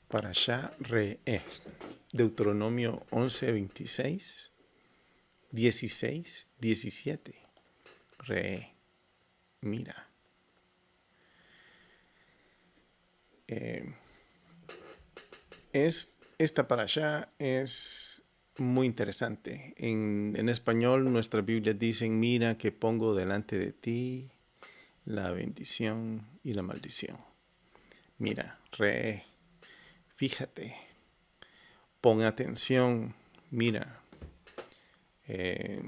Parashá Re'eh, Deuteronomio 11, 26, 16, 17. Re'eh, mira. Esta parashá es muy interesante. En español nuestras Biblias dicen, mira que pongo delante de ti la bendición y la maldición. Mira, Re'eh, fíjate, pon atención, mira. Ese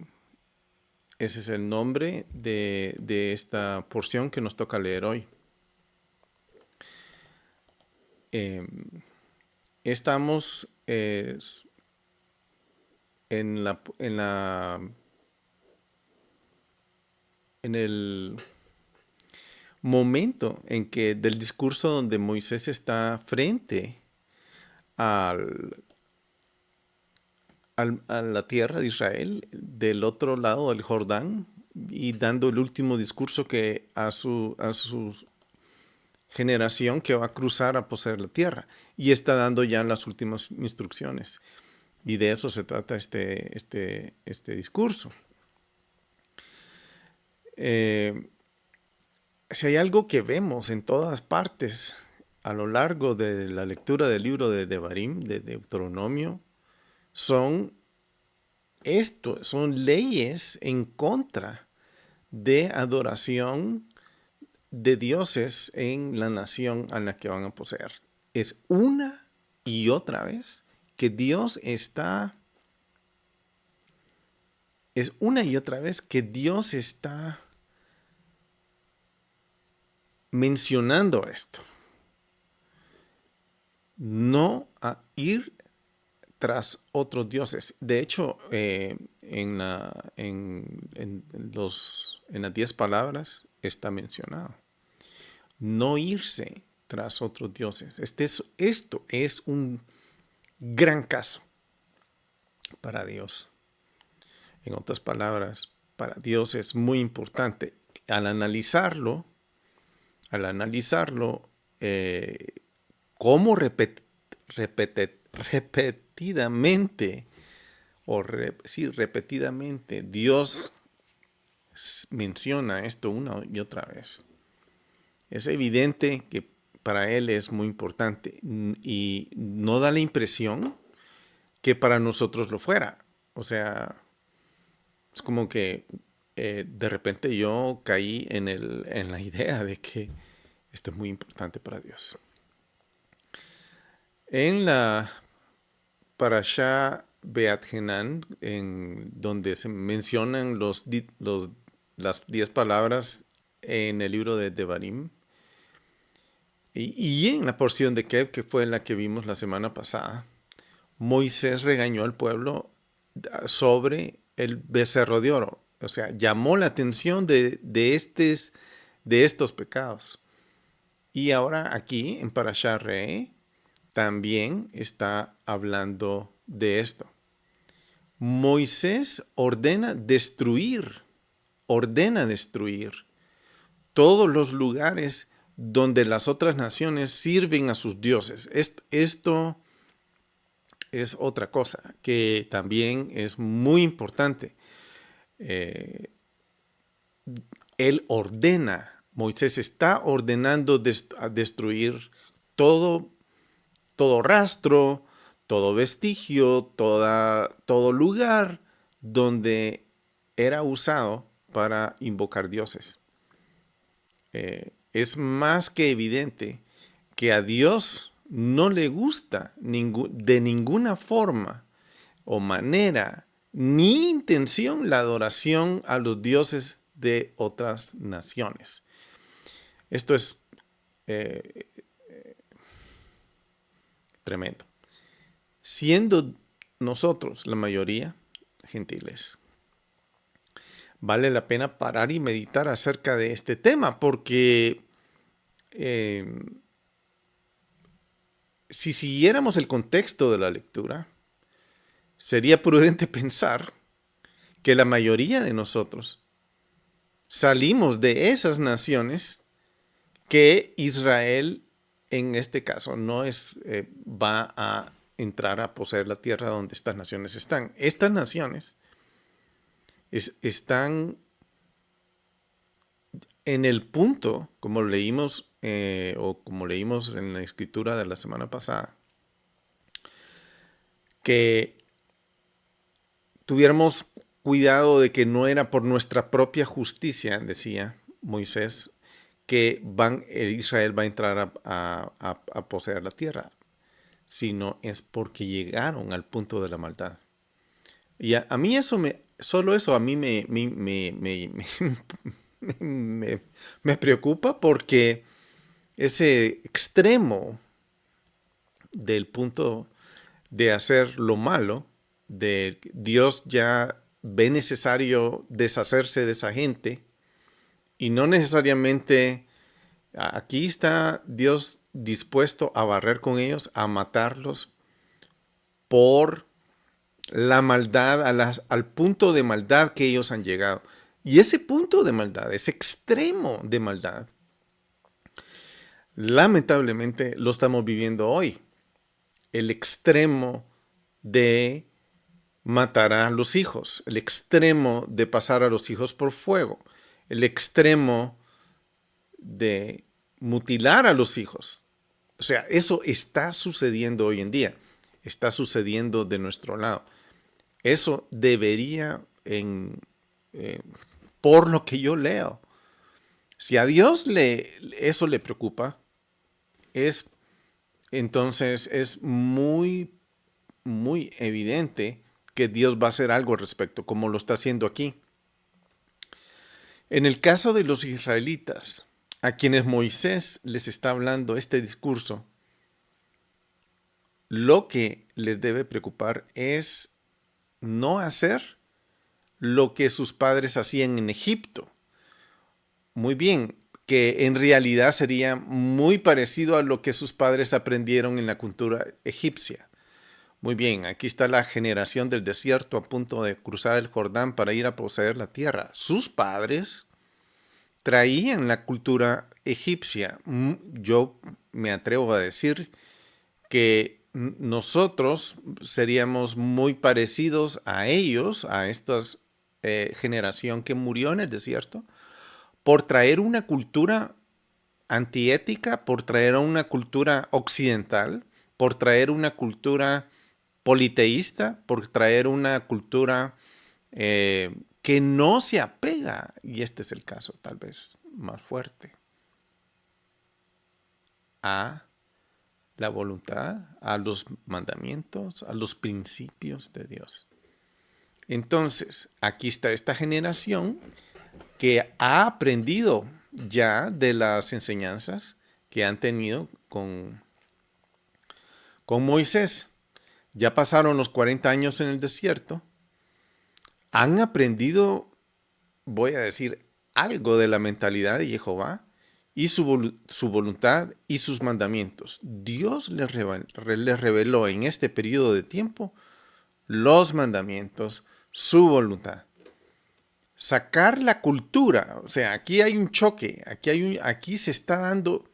es el nombre de esta porción que nos toca leer hoy. Estamos en el momento en que del discurso donde Moisés está frente a la tierra de Israel, del otro lado del Jordán, y dando el último discurso que a su generación que va a cruzar a poseer la tierra. Y está dando ya las últimas instrucciones. Y de eso se trata este discurso. Si hay algo que vemos en todas partes a lo largo de la lectura del libro de Devarim, de Deuteronomio, son leyes en contra de adoración de dioses en la nación a la que van a poseer. Es una y otra vez que Dios está mencionando esto. No a ir tras otros dioses. De hecho, en las 10 palabras está mencionado. No irse tras otros dioses. Esto es un gran caso para Dios. En otras palabras, para Dios es muy importante. Al analizarlo, cómo repetidamente Dios menciona esto una y otra vez. Es evidente que para Él es muy importante y no da la impresión que para nosotros lo fuera. O sea, es como que de repente yo caí en la idea de que esto es muy importante para Dios. En la Parashá Beat Henan, en donde se mencionan las 10 palabras en el libro de Devarim, y en la porción de Kev, que fue la que vimos la semana pasada, Moisés regañó al pueblo sobre el becerro de oro. O sea, llamó la atención de estos pecados. Y ahora aquí, en Parashá Re'eh, también está hablando de esto. Moisés ordena destruir todos los lugares donde las otras naciones sirven a sus dioses. Esto es otra cosa que también es muy importante. Moisés está ordenando destruir todo rastro, todo vestigio, todo lugar donde era usado para invocar dioses. Es más que evidente que a Dios no le gusta de ninguna forma o manera ni intención la adoración a los dioses de otras naciones. Esto es tremendo. Siendo nosotros la mayoría gentiles, vale la pena parar y meditar acerca de este tema, porque si siguiéramos el contexto de la lectura, sería prudente pensar que la mayoría de nosotros salimos de esas naciones que Israel en este caso no es, va a entrar a poseer la tierra donde estas naciones están. Estas naciones están en el punto, como leímos o como leímos en la escritura de la semana pasada, que tuviéramos cuidado de que no era por nuestra propia justicia, decía Moisés, que Israel va a entrar a poseer la tierra, sino es porque llegaron al punto de la maldad. Y a mí solo eso a mí me preocupa porque ese extremo del punto de hacer lo malo, de Dios ya ve necesario deshacerse de esa gente y no necesariamente aquí está Dios dispuesto a barrer con ellos, a matarlos por la maldad, al punto de maldad que ellos han llegado. Y ese punto de maldad, ese extremo de maldad, lamentablemente lo estamos viviendo hoy. El extremo de matar a los hijos, el extremo de pasar a los hijos por fuego, el extremo de mutilar a los hijos. O sea, eso está sucediendo hoy en día, está sucediendo de nuestro lado. Eso debería, por lo que yo leo, si a Dios eso le preocupa, entonces es muy, muy evidente que Dios va a hacer algo al respecto, como lo está haciendo aquí. En el caso de los israelitas, a quienes Moisés les está hablando este discurso, lo que les debe preocupar es no hacer lo que sus padres hacían en Egipto. Muy bien, que en realidad sería muy parecido a lo que sus padres aprendieron en la cultura egipcia. Muy bien, aquí está la generación del desierto a punto de cruzar el Jordán para ir a poseer la tierra. Sus padres traían la cultura egipcia. Yo me atrevo a decir que nosotros seríamos muy parecidos a ellos, a esta generación que murió en el desierto, por traer una cultura antiética, por traer una cultura occidental, por traer una cultura politeísta, por traer una cultura que no se apega, y este es el caso tal vez más fuerte, a la voluntad, a los mandamientos, a los principios de Dios. Entonces, aquí está esta generación que ha aprendido ya de las enseñanzas que han tenido con Moisés. Ya pasaron los 40 años en el desierto. Han aprendido, voy a decir, algo de la mentalidad de Jehová y su voluntad y sus mandamientos. Dios les reveló en este periodo de tiempo los mandamientos, su voluntad. Sacar la cultura, o sea, aquí hay un choque, aquí se está dando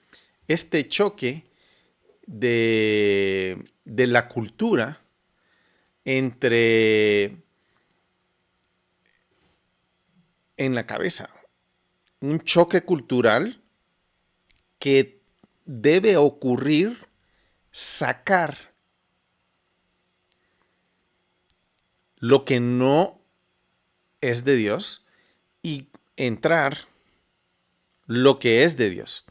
este choque de la cultura en la cabeza. Un choque cultural que debe ocurrir, sacar lo que no es de Dios y entrar lo que es de Dios.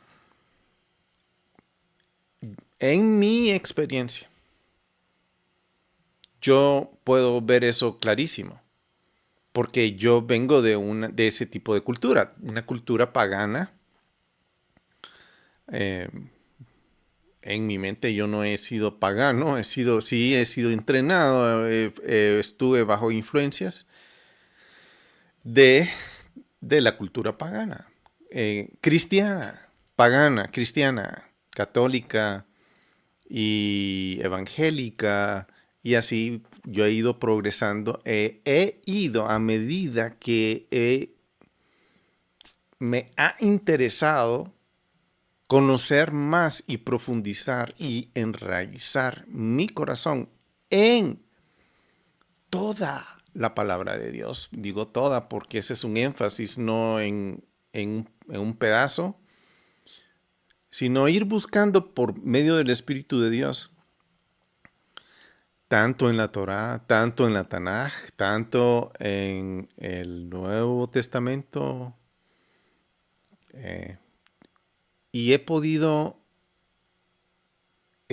En mi experiencia, yo puedo ver eso clarísimo, porque yo vengo de ese tipo de cultura, una cultura pagana. Eh, en mi mente yo no he sido pagano, sí he sido entrenado, estuve bajo influencias de, de la cultura pagana, cristiana, pagana, cristiana, católica y evangélica, y así yo he ido progresando, he ido a medida que me ha interesado conocer más y profundizar y enraizar mi corazón en toda la palabra de Dios. Digo toda porque ese es un énfasis, no en un pedazo, sino ir buscando por medio del Espíritu de Dios, tanto en la Torá, tanto en la Tanaj, tanto en el Nuevo Testamento, eh, y he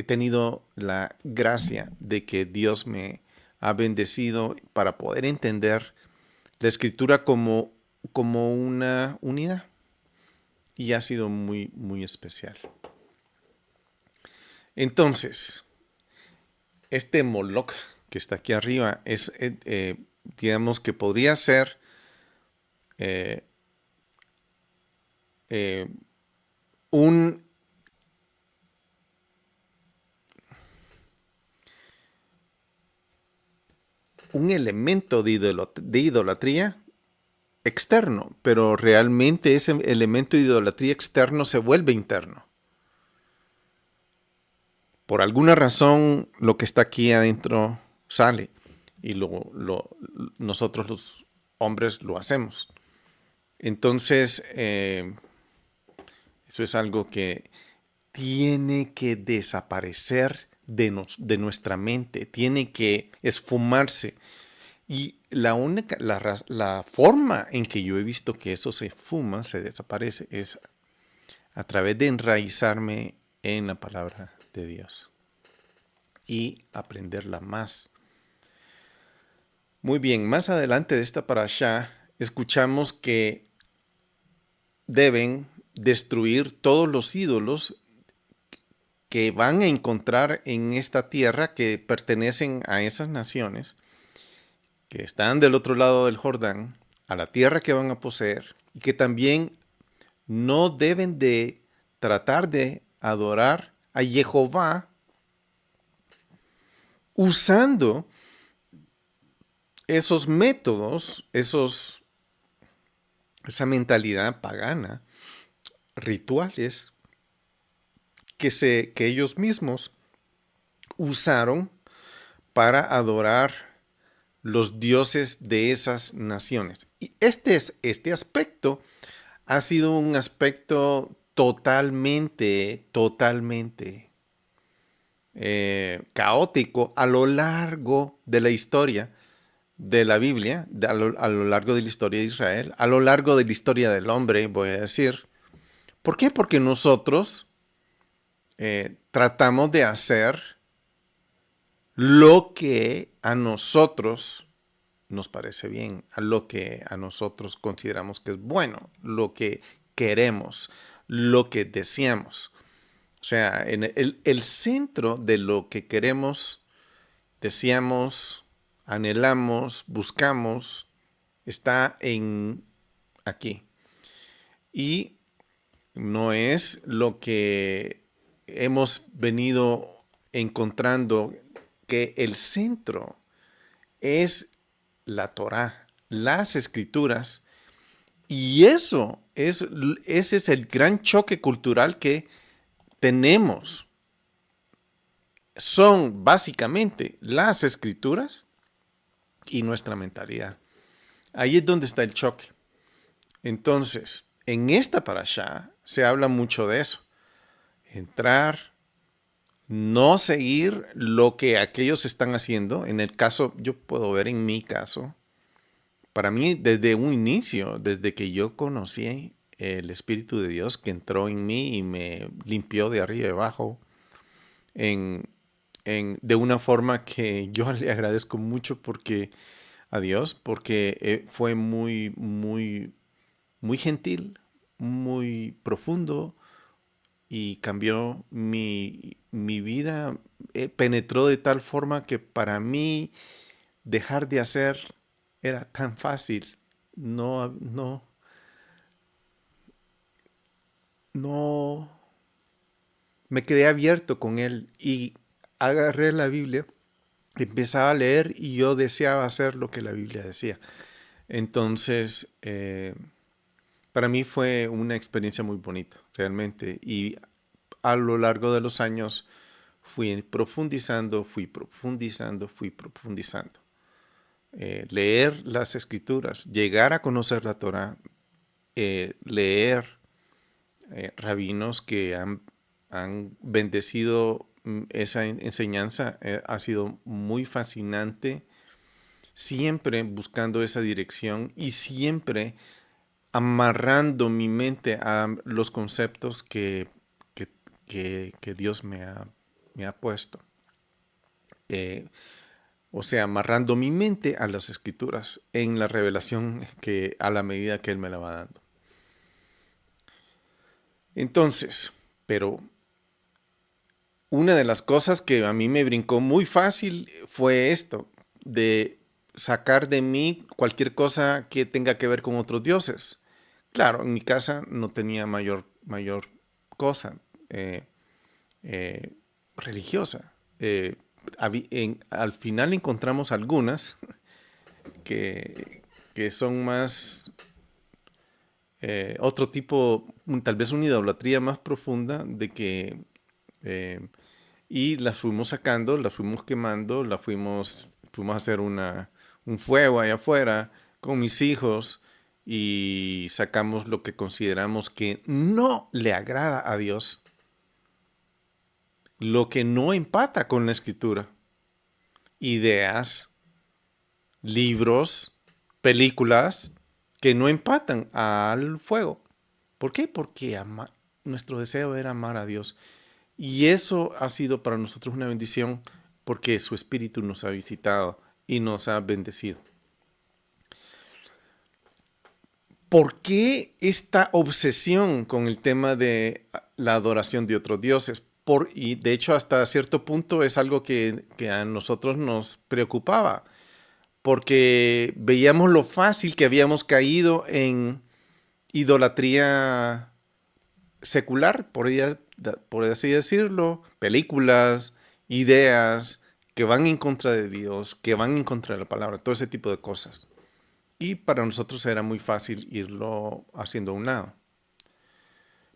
tenido la gracia de que Dios me ha bendecido para poder entender la escritura como una unidad. Y ha sido muy, muy especial. Entonces, este Moloch que está aquí arriba es, digamos que podría ser eh, eh, un, un elemento de idolatría externo, pero realmente ese elemento de idolatría externo se vuelve interno. Por alguna razón, lo que está aquí adentro sale y nosotros los hombres lo hacemos. Entonces, eso es algo que tiene que desaparecer de nuestra mente, tiene que esfumarse. Y la forma en que yo he visto que eso se fuma, se desaparece, es a través de enraizarme en la palabra de Dios y aprenderla más. Muy bien, más adelante de esta parashá, escuchamos que deben destruir todos los ídolos que van a encontrar en esta tierra que pertenecen a esas naciones que están del otro lado del Jordán, a la tierra que van a poseer y que también no deben de tratar de adorar a Jehová usando esos métodos, esa mentalidad pagana, rituales que ellos mismos usaron para adorar los dioses de esas naciones. Y este aspecto ha sido un aspecto totalmente caótico a lo largo de la historia de la Biblia, a lo largo de la historia de Israel, a lo largo de la historia del hombre, voy a decir. ¿Por qué? Porque nosotros tratamos de hacer lo que a nosotros nos parece bien, a lo que a nosotros consideramos que es bueno, lo que queremos, lo que deseamos. O sea, en el centro de lo que queremos, deseamos, anhelamos, buscamos, está en aquí. Y no es lo que hemos venido encontrando, que el centro es la Torá, las escrituras, y ese es el gran choque cultural que tenemos. Son básicamente las escrituras y nuestra mentalidad. Ahí es donde está el choque. Entonces, en esta parashá se habla mucho de eso. Entrar, no seguir lo que aquellos están haciendo. En el caso, yo puedo ver en mi caso, para mí desde un inicio, desde que yo conocí el Espíritu de Dios que entró en mí y me limpió de arriba y abajo, de una forma que yo le agradezco mucho a Dios, porque fue muy, muy, muy gentil, muy profundo y cambió mi vida, penetró de tal forma que para mí dejar de hacer era tan fácil. No, no, no, me quedé abierto con él y agarré la Biblia, empezaba a leer y yo deseaba hacer lo que la Biblia decía. Entonces, para mí fue una experiencia muy bonita, realmente. Y a lo largo de los años fui profundizando, fui profundizando. Leer las escrituras, llegar a conocer la Torah, leer rabinos que han bendecido esa enseñanza, ha sido muy fascinante, siempre buscando esa dirección y siempre amarrando mi mente a los conceptos que Dios me ha puesto. O sea, amarrando mi mente a las escrituras en la revelación que a la medida que Él me la va dando. Entonces, pero una de las cosas que a mí me brincó muy fácil fue esto, de sacar de mí cualquier cosa que tenga que ver con otros dioses. Claro, en mi casa no tenía mayor cosa eh, eh, religiosa. Al final encontramos algunas que son más otro tipo, tal vez una idolatría más profunda de que eh, y las fuimos sacando, las fuimos quemando, fuimos a hacer un fuego allá afuera con mis hijos y sacamos lo que consideramos que no le agrada a Dios, lo que no empata con la escritura, ideas, libros, películas que no empatan al fuego. ¿Por qué? Porque nuestro deseo era amar a Dios. Y eso ha sido para nosotros una bendición porque su Espíritu nos ha visitado y nos ha bendecido. ¿Por qué esta obsesión con el tema de la adoración de otros dioses? Y de hecho hasta cierto punto es algo que a nosotros nos preocupaba, porque veíamos lo fácil que habíamos caído en idolatría secular, por así decirlo, películas, ideas que van en contra de Dios, que van en contra de la palabra, todo ese tipo de cosas. Y para nosotros era muy fácil irlo haciendo a un lado.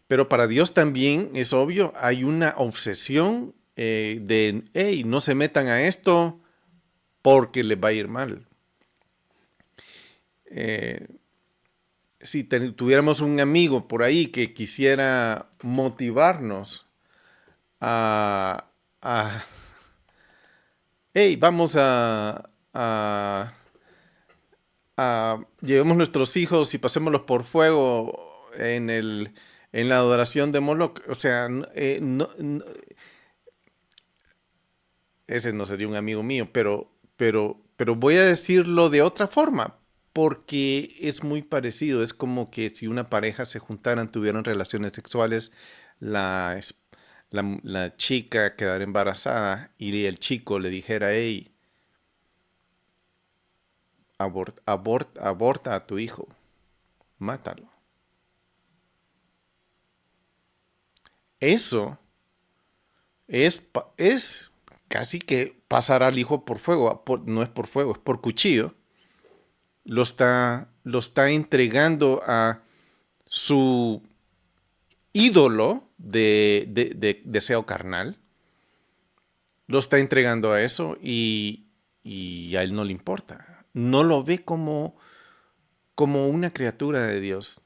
Pero para Dios también es obvio, hay una obsesión de, hey, no se metan a esto porque les va a ir mal. Eh, si tuviéramos un amigo por ahí que quisiera motivarnos a, a hey, vamos llevemos nuestros hijos y pasémoslos por fuego en la adoración de Moloch. O sea, ese no sería un amigo mío, pero voy a decirlo de otra forma, porque es muy parecido. Es como que si una pareja se juntaran, tuvieran relaciones sexuales, la, es- la chica quedara embarazada y el chico le dijera, hey, aborta a tu hijo, mátalo. Eso es casi que pasar al hijo por fuego, no es por fuego, es por cuchillo. Lo está entregando a su ídolo de deseo carnal. Lo está entregando a eso y a él no le importa. No lo ve como una criatura de Dios.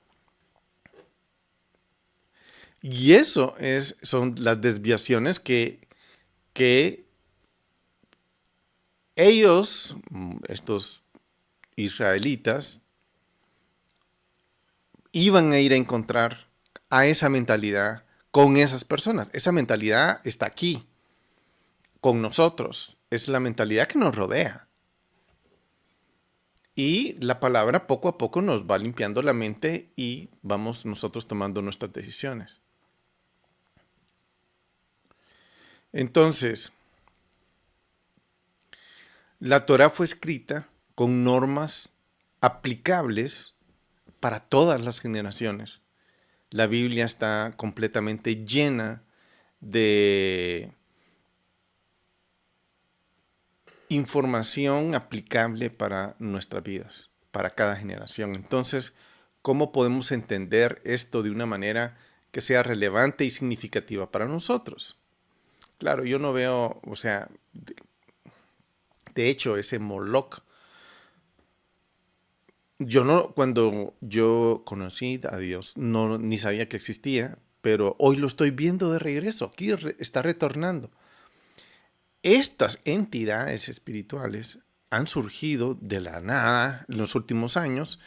Y eso son las desviaciones que ellos, estos israelitas, iban a ir a encontrar a esa mentalidad con esas personas. Esa mentalidad está aquí, con nosotros. Es la mentalidad que nos rodea. Y la palabra poco a poco nos va limpiando la mente y vamos nosotros tomando nuestras decisiones. Entonces, la Torah fue escrita con normas aplicables para todas las generaciones. La Biblia está completamente llena de información aplicable para nuestras vidas, para cada generación. Entonces, ¿cómo podemos entender esto de una manera que sea relevante y significativa para nosotros. Claro, yo no veo, o sea, de hecho, ese Moloch, yo no, cuando yo conocí a Dios, no, ni sabía que existía, pero hoy lo estoy viendo de regreso, aquí está retornando. Estas entidades espirituales han surgido de la nada en los últimos años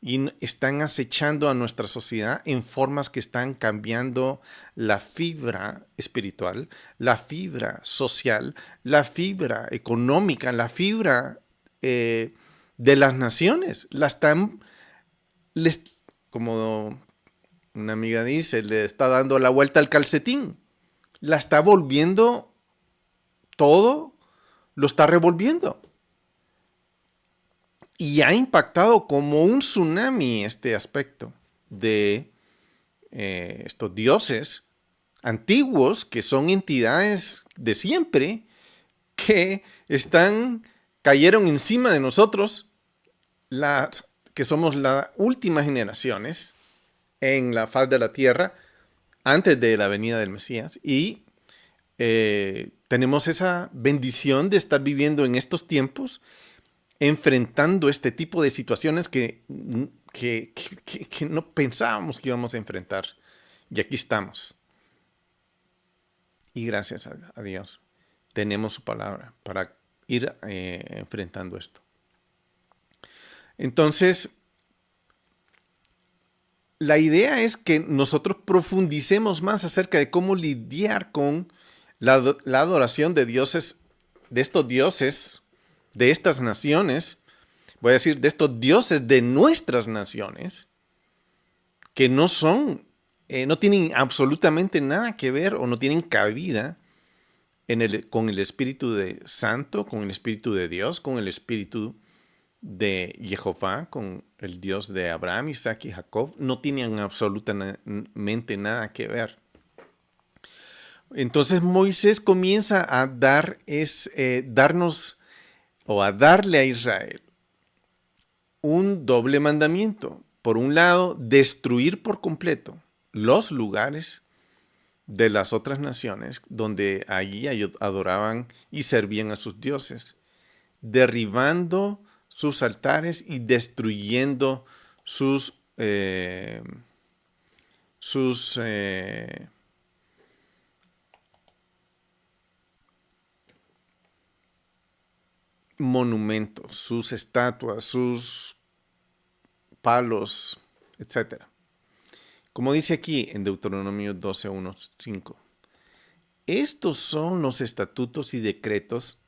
y están acechando a nuestra sociedad en formas que están cambiando la fibra espiritual, la fibra social, la fibra económica, la fibra de las naciones. La están, les, como una amiga dice, le está dando la vuelta al calcetín. La está volviendo todo, lo está revolviendo. Y ha impactado como un tsunami este aspecto de estos dioses antiguos que son entidades de siempre que cayeron encima de nosotros, las que somos las últimas generaciones en la faz de la tierra antes de la venida del Mesías y tenemos esa bendición de estar viviendo en estos tiempos enfrentando este tipo de situaciones que no pensábamos que íbamos a enfrentar. Y aquí estamos. Y gracias a Dios tenemos su palabra para ir enfrentando esto. Entonces, la idea es que nosotros profundicemos más acerca de cómo lidiar con la adoración de dioses, de estos dioses, de estas naciones, voy a decir, de estos dioses de nuestras naciones, que no son, no tienen absolutamente nada que ver o no tienen cabida con el Espíritu de Santo, con el Espíritu de Dios, con el Espíritu de Jehová, con el Dios de Abraham, Isaac y Jacob, no tienen absolutamente nada que ver. Entonces Moisés comienza a darnos o a darle a Israel un doble mandamiento. Por un lado, destruir por completo los lugares de las otras naciones donde allí adoraban y servían a sus dioses, derribando sus altares y destruyendo sus monumentos, sus estatuas, sus palos, etcétera. Como dice aquí en Deuteronomio 12:1-5, estos son los estatutos y decretos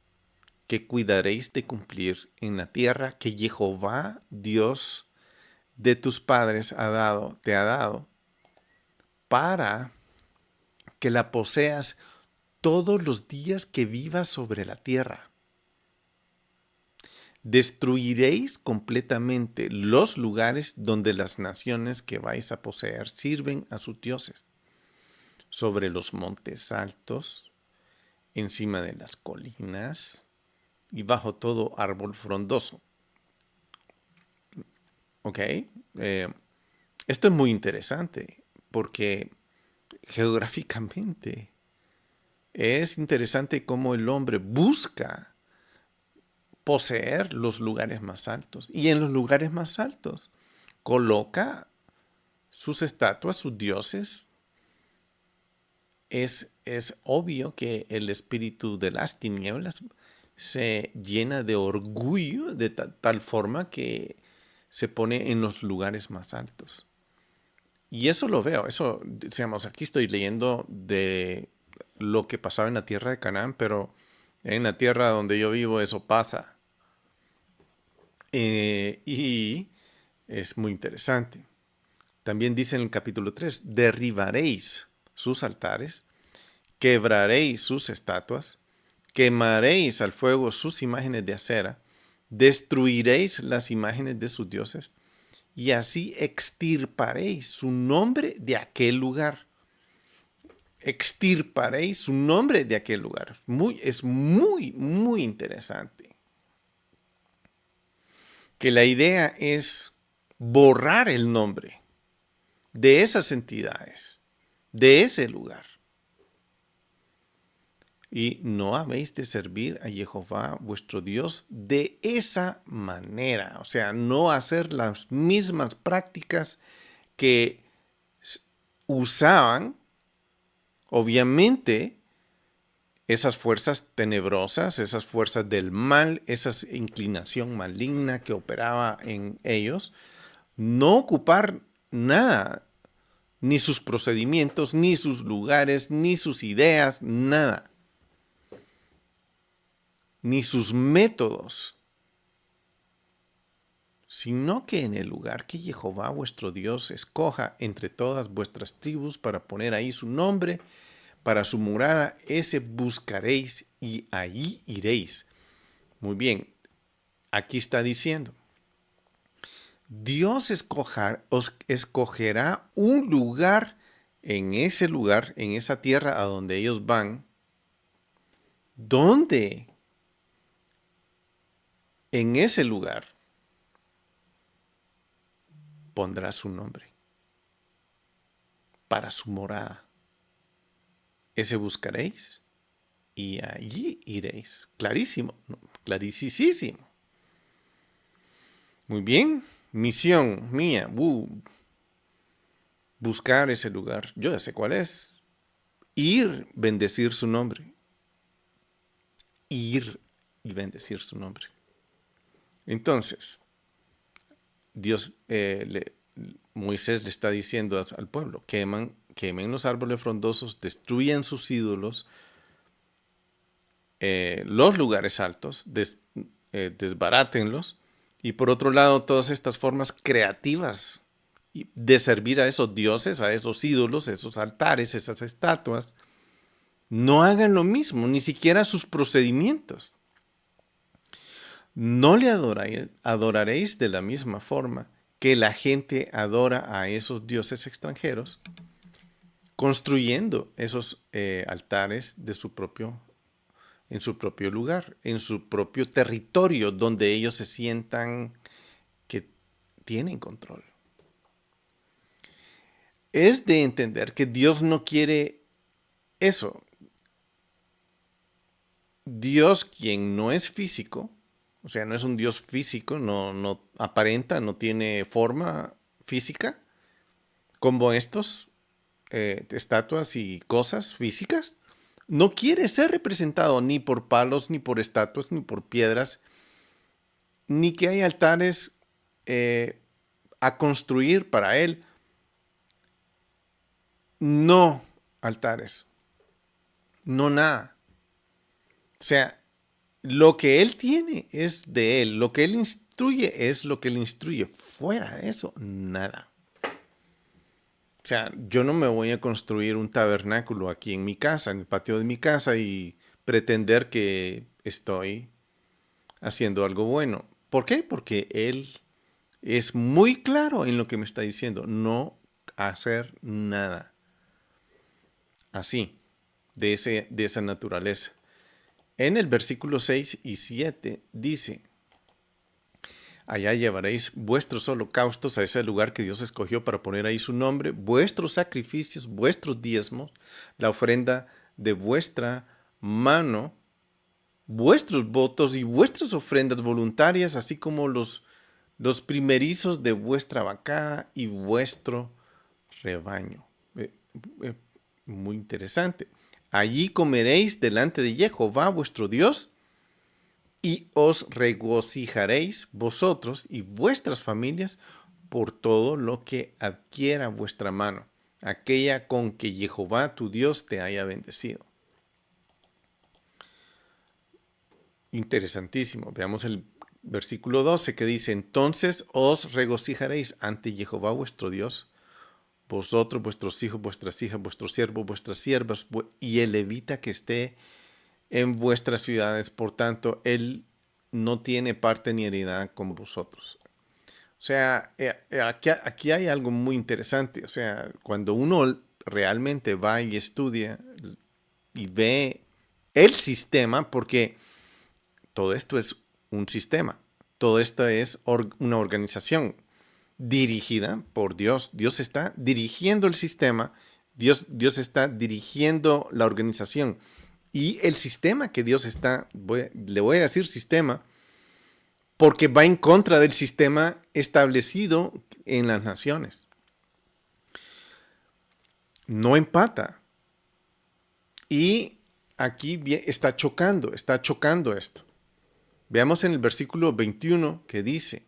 que cuidaréis de cumplir en la tierra que Jehová, Dios de tus padres te ha dado, para que la poseas todos los días que vivas sobre la tierra. Destruiréis completamente los lugares donde las naciones que vais a poseer sirven a sus dioses, sobre los montes altos, encima de las colinas y bajo todo árbol frondoso. ¿Ok? Esto es muy interesante porque geográficamente es interesante cómo el hombre busca poseer los lugares más altos y en los lugares más altos coloca sus estatuas, sus dioses. Es obvio que el espíritu de las tinieblas se llena de orgullo de tal forma que se pone en los lugares más altos. Y eso lo veo, eso, digamos, aquí estoy leyendo de lo que pasaba en la tierra de Canaán, pero en la tierra donde yo vivo eso pasa. Y es muy interesante. También dice en el capítulo 3, derribaréis sus altares, quebraréis sus estatuas, quemaréis al fuego sus imágenes de acera, destruiréis las imágenes de sus dioses, y así extirparéis su nombre de aquel lugar. Extirparéis su nombre de aquel lugar. Es muy, muy interesante. Que la idea es borrar el nombre de esas entidades de ese lugar. Y no habéis de servir a Jehová vuestro Dios de esa manera. O sea, no hacer las mismas prácticas que usaban, obviamente, esas fuerzas tenebrosas, esas fuerzas del mal, esa inclinación maligna que operaba en ellos. No ocupar nada, ni sus procedimientos, ni sus lugares, ni sus ideas, nada, ni sus métodos, sino que en el lugar que Jehová vuestro Dios escoja entre todas vuestras tribus para poner ahí su nombre, para su morada, ese buscaréis y allí iréis. Muy bien, aquí está diciendo, Dios os escogerá un lugar, en esa tierra a donde ellos van, donde en ese lugar pondrá su nombre para su morada. Ese buscaréis y allí iréis. Clarísimo, ¿no? Clarísimo. Muy bien, misión mía, buscar ese lugar. Yo ya sé cuál es. Ir, bendecir su nombre. Ir y bendecir su nombre. Entonces, Dios, Moisés le está diciendo al pueblo, quemen los árboles frondosos, destruyan sus ídolos, los lugares altos, desbarátenlos. Y por otro lado, todas estas formas creativas de servir a esos dioses, a esos ídolos, esos altares, esas estatuas, no hagan lo mismo, ni siquiera sus procedimientos. No le adoraréis de la misma forma que la gente adora a esos dioses extranjeros, construyendo esos altares en su propio lugar, en su propio territorio, donde ellos se sientan que tienen control. Es de entender que Dios no quiere eso. Dios, quien no es físico, o sea, no es un Dios físico, no aparenta, no tiene forma física, como estos estatuas y cosas físicas, no quiere ser representado ni por palos, ni por estatuas, ni por piedras, ni que hay altares a construir para él. No altares, no nada. O sea, lo que él tiene es de él, lo que él instruye es lo que él instruye. Fuera de eso, nada. O sea, yo no me voy a construir un tabernáculo aquí en mi casa, en el patio de mi casa y pretender que estoy haciendo algo bueno. ¿Por qué? Porque él es muy claro en lo que me está diciendo. No hacer nada así, de esa naturaleza. En el versículo 6 y 7 dice, allá llevaréis vuestros holocaustos a ese lugar que Dios escogió para poner ahí su nombre, vuestros sacrificios, vuestros diezmos, la ofrenda de vuestra mano, vuestros votos y vuestras ofrendas voluntarias, así como los primerizos de vuestra vacada y vuestro rebaño. Eh, Muy interesante. Allí comeréis delante de Jehová vuestro Dios y os regocijaréis vosotros y vuestras familias por todo lo que adquiera vuestra mano, aquella con que Jehová tu Dios te haya bendecido. Interesantísimo. Veamos el versículo 12 que dice, entonces os regocijaréis ante Jehová vuestro Dios, vosotros, vuestros hijos, vuestras hijas, vuestros siervos, vuestras siervas y el levita que esté en vuestras ciudades. Por tanto, él no tiene parte ni heredad con vosotros. O sea, aquí hay algo muy interesante. O sea, cuando uno realmente va y estudia y ve el sistema, porque todo esto es un sistema, todo esto es una organización dirigida por Dios. Dios está dirigiendo el sistema Dios está dirigiendo la organización. Y el sistema que Dios está, le voy a decir sistema, porque va en contra del sistema establecido en las naciones. No empata. Y aquí está chocando esto. Veamos en el versículo 21 que dice,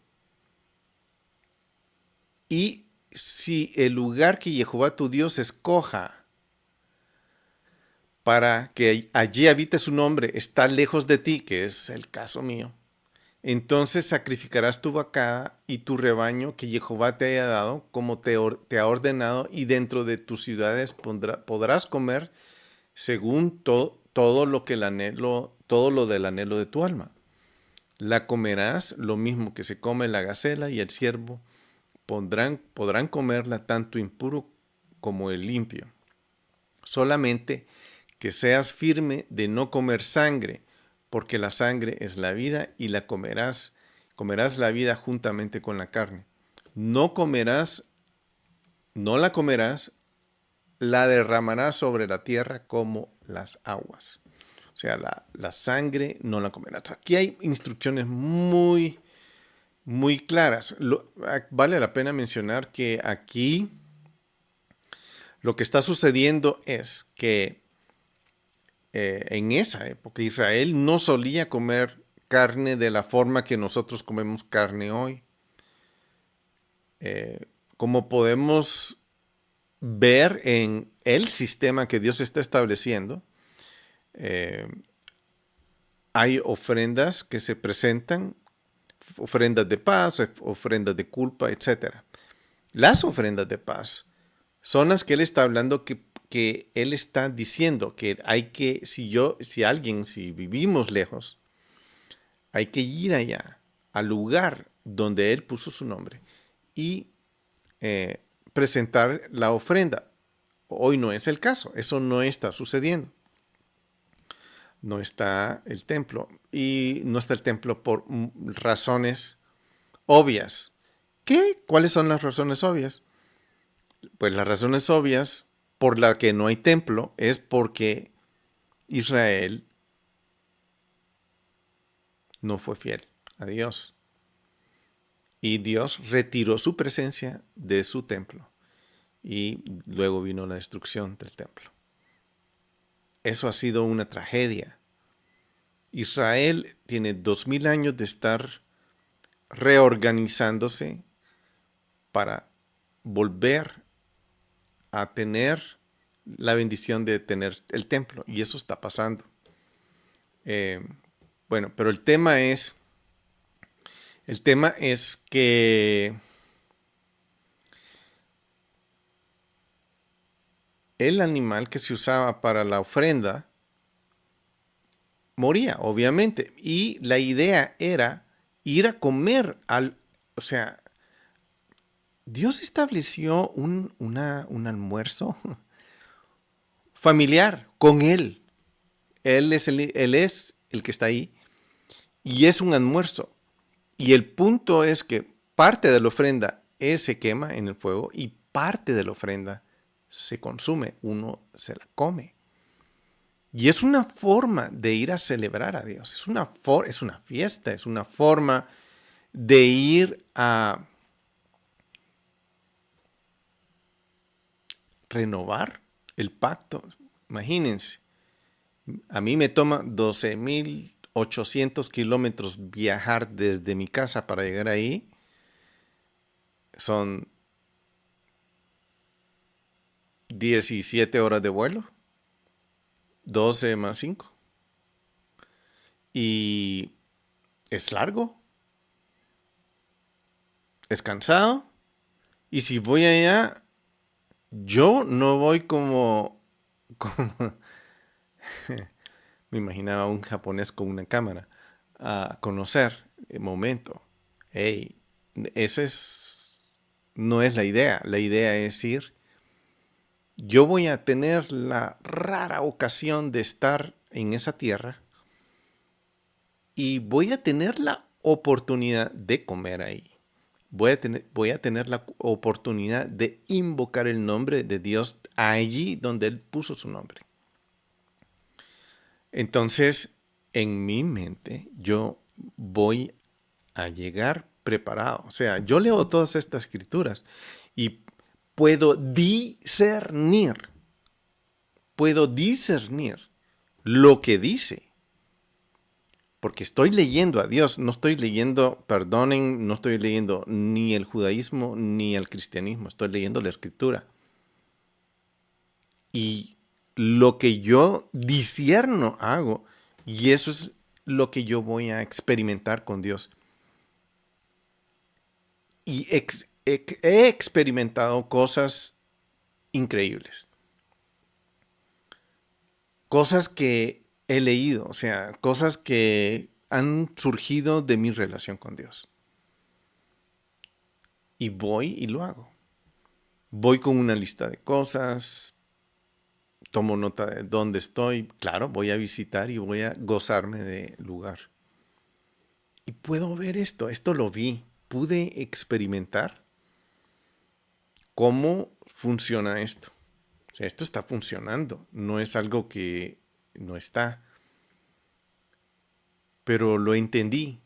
y si el lugar que Jehová tu Dios escoja para que allí habite su nombre está lejos de ti, que es el caso mío, entonces sacrificarás tu vacada y tu rebaño que Jehová te haya dado, como te ha ordenado, y dentro de tus ciudades podrás comer según todo lo que todo lo del anhelo de tu alma. La comerás lo mismo que se come la gacela y el ciervo, podrán comerla tanto impuro como el limpio. Solamente que seas firme de no comer sangre, porque la sangre es la vida y comerás la vida juntamente con la carne. No la comerás, la derramarás sobre la tierra como las aguas. O sea, la sangre no la comerás. Aquí hay instrucciones muy, muy claras. Vale la pena mencionar que aquí lo que está sucediendo es que en esa época Israel no solía comer carne de la forma que nosotros comemos carne hoy. Como podemos ver en el sistema que Dios está estableciendo, hay ofrendas que se presentan, ofrendas de paz, ofrendas de culpa, etc. Las ofrendas de paz son las que él está hablando que él está diciendo que hay que, si vivimos lejos, hay que ir allá, al lugar donde él puso su nombre y presentar la ofrenda. Hoy no es el caso, eso no está sucediendo. No está el templo y no está el templo por razones obvias. ¿Cuáles son las razones obvias? Pues las razones obvias por las que no hay templo es porque Israel no fue fiel a Dios. Y Dios retiró su presencia de su templo. Y luego vino la destrucción del templo. Eso ha sido una tragedia. Israel tiene 2000 años de estar reorganizándose para volver a tener la bendición de tener el templo. Y eso está pasando. Bueno, pero el tema es que el animal que se usaba para la ofrenda moría, obviamente. Y la idea era ir a comer o sea, Dios estableció un almuerzo familiar con él. Él es el que está ahí y es un almuerzo. Y el punto es que parte de la ofrenda se quema en el fuego y parte de la ofrenda se consume, uno se la come. Y es una forma de ir a celebrar a Dios. Es una fiesta, es una forma de ir a renovar el pacto. Imagínense, a mí me toma 12,800 kilómetros viajar desde mi casa para llegar ahí. Son 17 horas de vuelo, 12 más 5. Y es largo, es cansado. Y si voy allá, yo no voy como me imaginaba un japonés con una cámara a conocer el momento. Hey, esa no es la idea. La idea es ir. Yo voy a tener la rara ocasión de estar en esa tierra y voy a tener la oportunidad de comer ahí. voy a tener la oportunidad de invocar el nombre de Dios allí donde Él puso su nombre. Entonces, en mi mente, yo voy a llegar preparado. O sea, yo leo todas estas escrituras y puedo discernir lo que dice. Porque estoy leyendo a Dios, no estoy leyendo, perdonen, no estoy leyendo ni el judaísmo ni el cristianismo, estoy leyendo la escritura. Y lo que yo discierno hago, y eso es lo que yo voy a experimentar con Dios. Y he experimentado cosas increíbles. Cosas que he leído, o sea, cosas que han surgido de mi relación con Dios. Y voy y lo hago. Voy con una lista de cosas, tomo nota de dónde estoy. Claro, voy a visitar y voy a gozarme del lugar. Y puedo ver esto lo vi. Pude experimentar cómo funciona esto. O sea, esto está funcionando, no es algo que no está, pero lo entendí.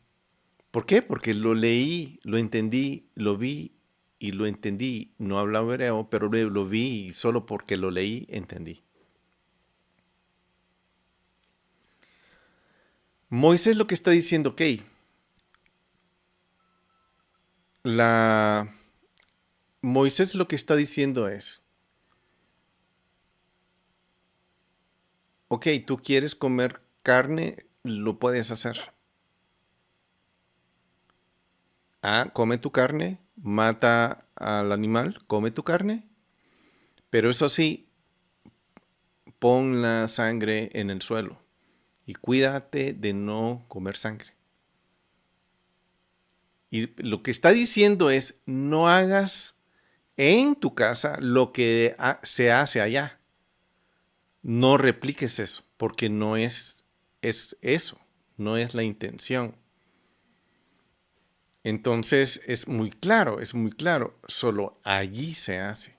¿Por qué? Porque lo leí, lo entendí, lo vi y lo entendí. No hablaba hebreo, pero lo vi y solo porque lo leí entendí. Moisés lo que está diciendo, ok, la Moisés lo que está diciendo es, ok, tú quieres comer carne, lo puedes hacer. Ah, come tu carne, mata al animal, come tu carne, pero eso sí, pon la sangre en el suelo y cuídate de no comer sangre. Y lo que está diciendo es, no hagas en tu casa lo que se hace allá. No repliques eso, porque no es eso, no es la intención. Entonces es muy claro, solo allí se hace.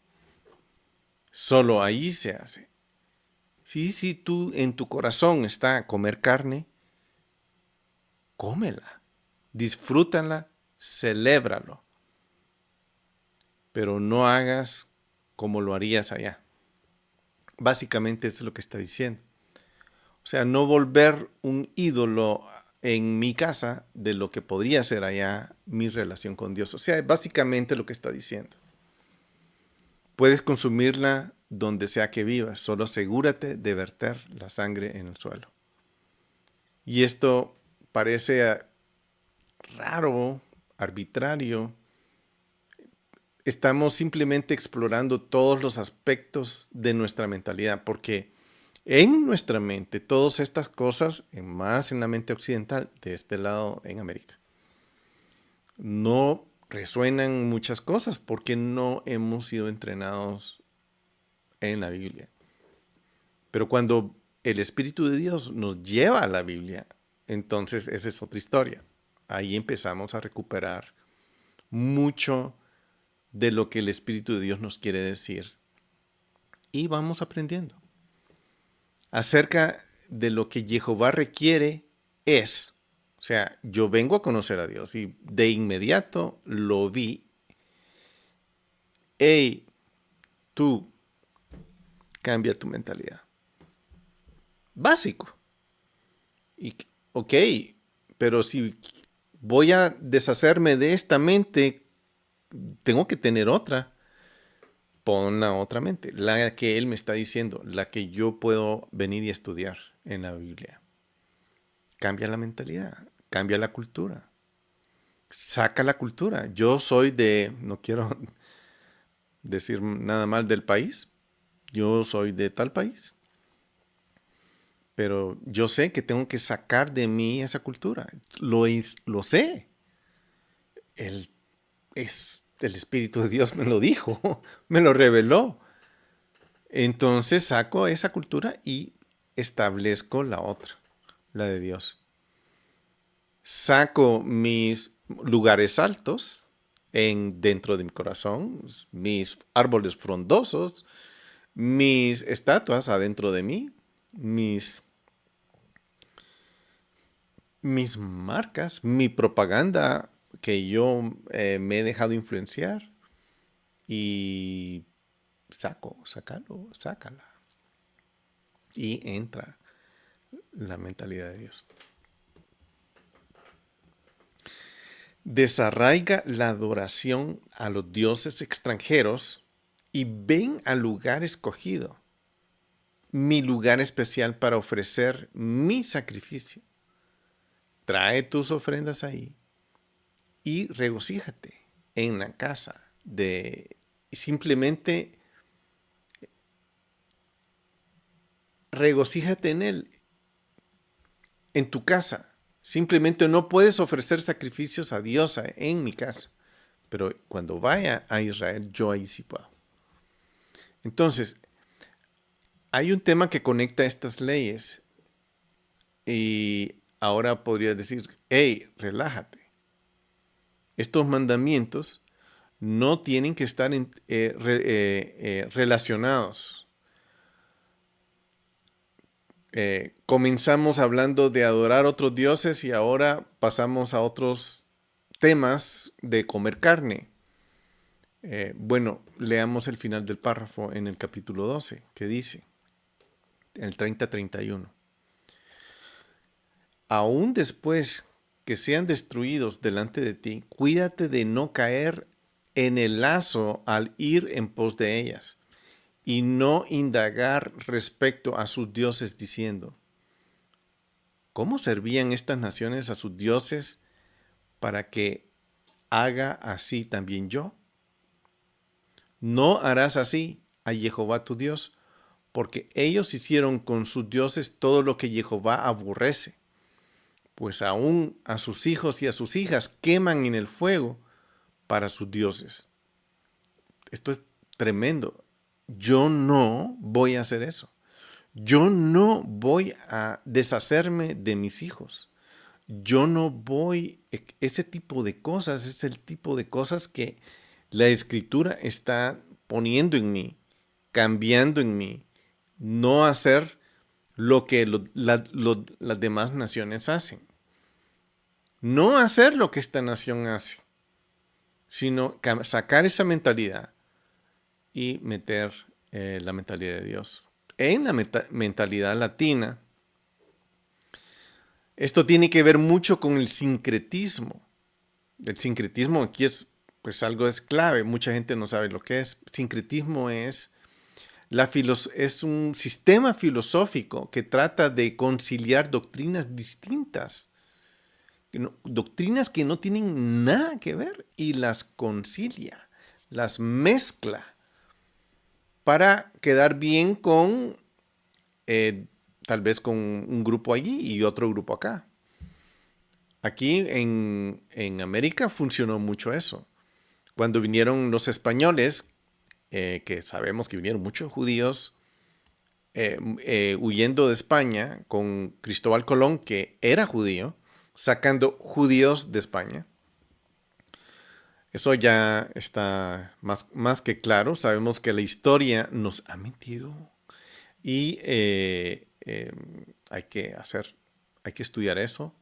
Solo allí se hace. Si tú en tu corazón está comer carne, cómela, disfrútala, celébralo, pero no hagas como lo harías allá. Básicamente eso es lo que está diciendo. O sea, no volver un ídolo en mi casa de lo que podría ser allá mi relación con Dios. O sea, básicamente lo que está diciendo. Puedes consumirla donde sea que vivas, solo asegúrate de verter la sangre en el suelo. Y esto parece raro, arbitrario. Estamos simplemente explorando todos los aspectos de nuestra mentalidad, porque en nuestra mente todas estas cosas, más en la mente occidental, de este lado en América, no resuenan muchas cosas porque no hemos sido entrenados en la Biblia. Pero cuando el Espíritu de Dios nos lleva a la Biblia, entonces esa es otra historia. Ahí empezamos a recuperar mucho de lo que el Espíritu de Dios nos quiere decir y vamos aprendiendo. Acerca de lo que Jehová requiere es, o sea, yo vengo a conocer a Dios y de inmediato lo vi. Hey, tú, cambia tu mentalidad. Básico. Y, ok, pero si voy a deshacerme de esta mente, tengo que tener otra. Pon la otra mente, la que él me está diciendo, la que yo puedo venir y estudiar en la Biblia. Cambia la mentalidad, cambia la cultura, saca la cultura. Yo soy no quiero decir nada mal del país, yo soy de tal país, pero yo sé que tengo que sacar de mí esa cultura. Lo sé. El Espíritu de Dios me lo dijo, me lo reveló. Entonces saco esa cultura y establezco la otra, la de Dios. Saco mis lugares altos, dentro de mi corazón, mis árboles frondosos, mis estatuas adentro de mí, mis marcas, mi propaganda que yo me he dejado influenciar y sácala. Y entra la mentalidad de Dios. Desarraiga la adoración a los dioses extranjeros y ven al lugar escogido, mi lugar especial para ofrecer mi sacrificio. Trae tus ofrendas ahí y regocíjate en la casa de simplemente regocíjate en él, en tu casa. Simplemente no puedes ofrecer sacrificios a Dios en mi casa. Pero cuando vaya a Israel, yo ahí sí puedo. Entonces, hay un tema que conecta estas leyes y ahora podría decir, hey, relájate. Estos mandamientos no tienen que estar relacionados. Comenzamos hablando de adorar otros dioses y ahora pasamos a otros temas de comer carne. Bueno, leamos el final del párrafo en el capítulo 12, que dice, el 30-31. Aún después que sean destruidos delante de ti, cuídate de no caer en el lazo al ir en pos de ellas, y no indagar respecto a sus dioses diciendo, ¿cómo servían estas naciones a sus dioses para que haga así también yo? No harás así a Jehová tu Dios, porque ellos hicieron con sus dioses todo lo que Jehová aborrece, pues aún a sus hijos y a sus hijas queman en el fuego para sus dioses. Esto es tremendo. Yo no voy a hacer eso. Yo no voy a deshacerme de mis hijos. Yo no voy, ese tipo de cosas es el tipo de cosas que la escritura está poniendo en mí, cambiando en mí. No hacer lo que las demás naciones hacen. No hacer lo que esta nación hace, sino sacar esa mentalidad y meter la mentalidad de Dios. En la mentalidad latina, esto tiene que ver mucho con el sincretismo. El sincretismo aquí es, pues algo es clave. Mucha gente no sabe lo que es. Sincretismo es es un sistema filosófico que trata de conciliar doctrinas distintas, doctrinas que no tienen nada que ver y las concilia, las mezcla para quedar bien con tal vez con un grupo allí y otro grupo acá. Aquí en América funcionó mucho eso. Cuando vinieron los españoles, que sabemos que vinieron muchos judíos huyendo de España con Cristóbal Colón, que era judío, sacando judíos de España. Eso ya está más que claro. Sabemos que la historia nos ha mentido y hay que estudiar eso.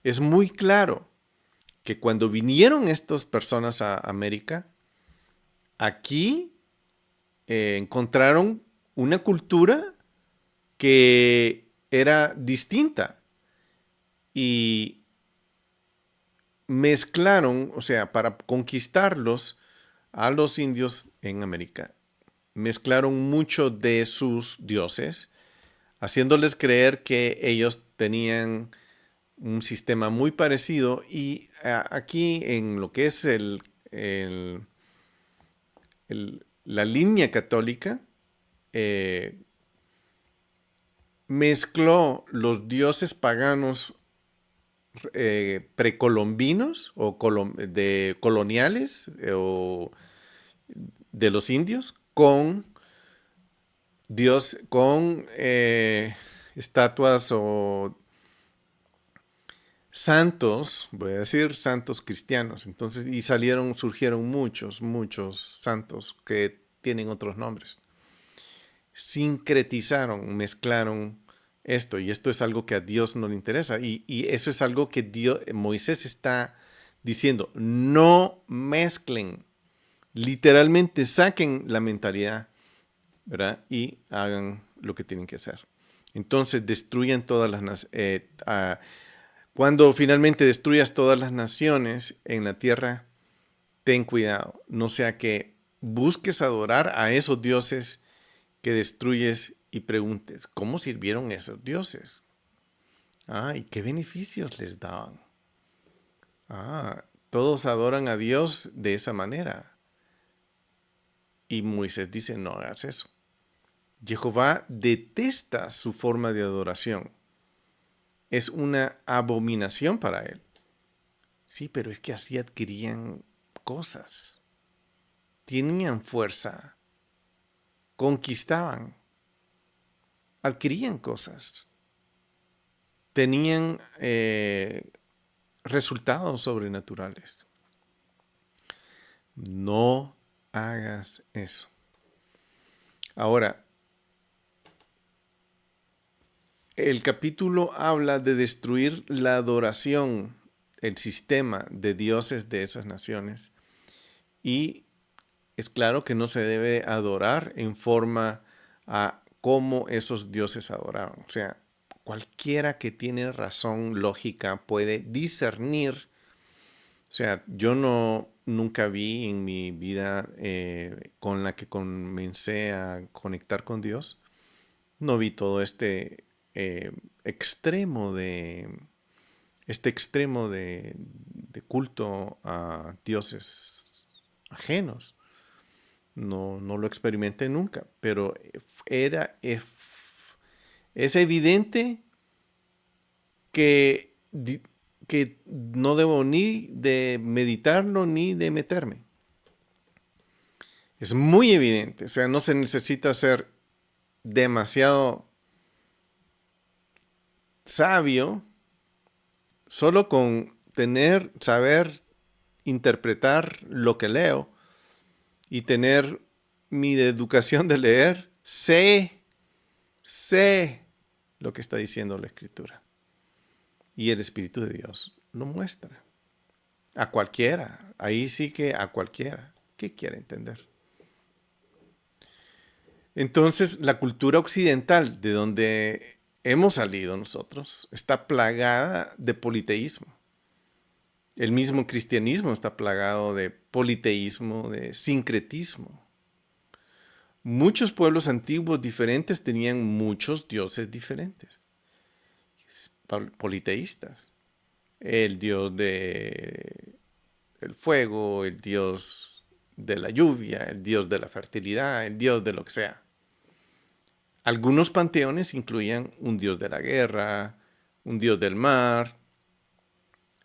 Es muy claro que cuando vinieron estas personas a América, aquí encontraron una cultura que era distinta y mezclaron, o sea, para conquistarlos a los indios en América, mezclaron mucho de sus dioses, haciéndoles creer que ellos tenían un sistema muy parecido y aquí en lo que es la línea católica, mezcló los dioses paganos precolombinos o coloniales o de los indios con con estatuas o santos, voy a decir santos cristianos. Entonces, y surgieron muchos santos que tienen otros nombres. Sincretizaron, mezclaron esto, y esto es algo que a Dios no le interesa. Y eso es algo que Moisés está diciendo, no mezclen, literalmente saquen la mentalidad, ¿verdad? Y hagan lo que tienen que hacer. Entonces destruyan todas las naciones. Cuando finalmente destruyas todas las naciones en la tierra, ten cuidado, no sea que busques adorar a esos dioses que destruyes y preguntes, ¿cómo sirvieron esos dioses? ¿Y qué beneficios les daban? Todos adoran a Dios de esa manera. Y Moisés dice, no hagas eso. Jehová detesta su forma de adoración. Es una abominación para él. Sí, pero es que así adquirían cosas. Tenían fuerza. Conquistaban. Adquirían cosas. Tenían resultados sobrenaturales. No hagas eso. Ahora, el capítulo habla de destruir la adoración, el sistema de dioses de esas naciones. Y es claro que no se debe adorar en forma a cómo esos dioses adoraban. O sea, cualquiera que tiene razón lógica puede discernir. O sea, yo nunca vi en mi vida con la que comencé a conectar con Dios, no vi todo eh, extremo de culto a dioses ajenos. No lo experimenté nunca, pero es evidente que, que no debo ni de meditarlo ni de meterme. Es muy evidente, o sea, no se necesita ser demasiado sabio, solo con saber interpretar lo que leo y tener mi educación de leer, sé lo que está diciendo la Escritura. Y el Espíritu de Dios lo muestra. A cualquiera, ahí sí que a cualquiera que quiera entender. Entonces, la cultura occidental, de donde hemos salido nosotros, está plagada de politeísmo. El mismo cristianismo está plagado de politeísmo, de sincretismo. Muchos pueblos antiguos diferentes tenían muchos dioses diferentes, politeístas. El dios del fuego, el dios de la lluvia, el dios de la fertilidad, el dios de lo que sea. Algunos panteones incluían un dios de la guerra, un dios del mar,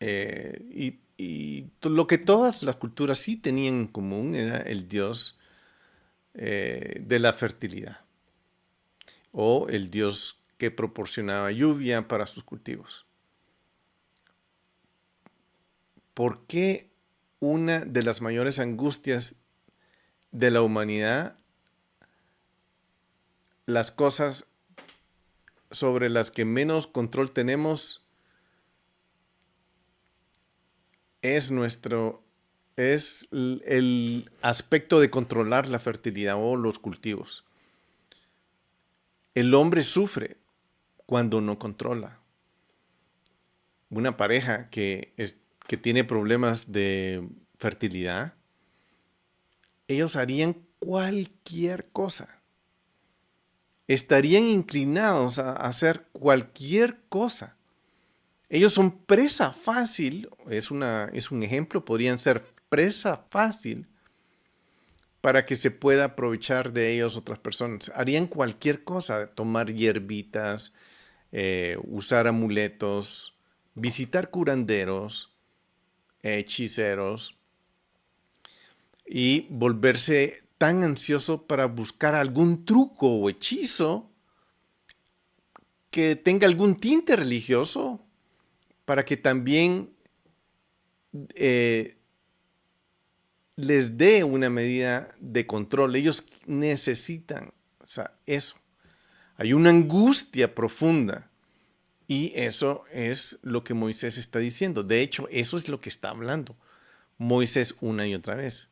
y lo que todas las culturas sí tenían en común era el dios de la fertilidad o el dios que proporcionaba lluvia para sus cultivos. ¿Por qué una de las mayores angustias de la humanidad, las cosas sobre las que menos control tenemos, es el aspecto de controlar la fertilidad o los cultivos? El hombre sufre cuando no controla. Una pareja que tiene problemas de fertilidad, ellos harían cualquier cosa. Estarían inclinados a hacer cualquier cosa. Ellos son presa fácil, es un ejemplo, podrían ser presa fácil para que se pueda aprovechar de ellos otras personas. Harían cualquier cosa, tomar hierbitas, usar amuletos, visitar curanderos, hechiceros, y volverse tan ansioso para buscar algún truco o hechizo que tenga algún tinte religioso para que también eh, les dé una medida de control. Ellos necesitan, o sea, eso. Hay una angustia profunda y eso es lo que Moisés está diciendo. De hecho, eso es lo que está hablando Moisés una y otra vez.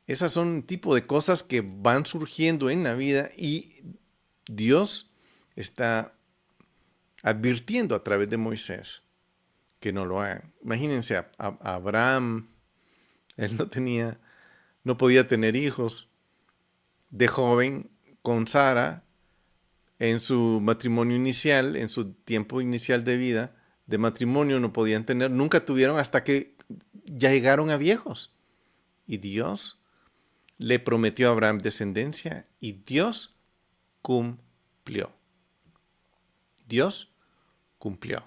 Esas son un tipo de cosas que van surgiendo en la vida y Dios está advirtiendo a través de Moisés que no lo hagan. Imagínense a Abraham, él no podía tener hijos. De joven, con Sara, en su matrimonio inicial, en su tiempo inicial de vida, de matrimonio no podían tener, nunca tuvieron hasta que ya llegaron a viejos. Y Dios le prometió a Abraham descendencia y Dios cumplió. Dios cumplió.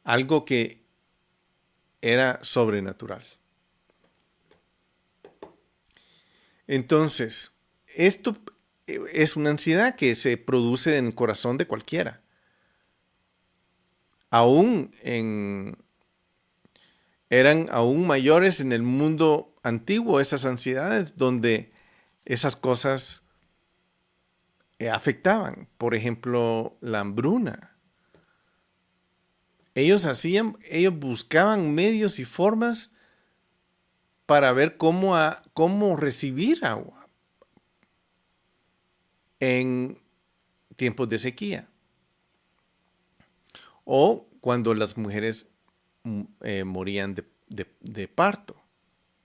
Algo que era sobrenatural. Entonces, esto es una ansiedad que se produce en el corazón de cualquiera. Aún eran aún mayores en el mundo antiguo esas ansiedades donde esas cosas afectaban. Por ejemplo, la hambruna. Ellos buscaban medios y formas para ver cómo recibir agua en tiempos de sequía. O cuando las mujeres morían de parto,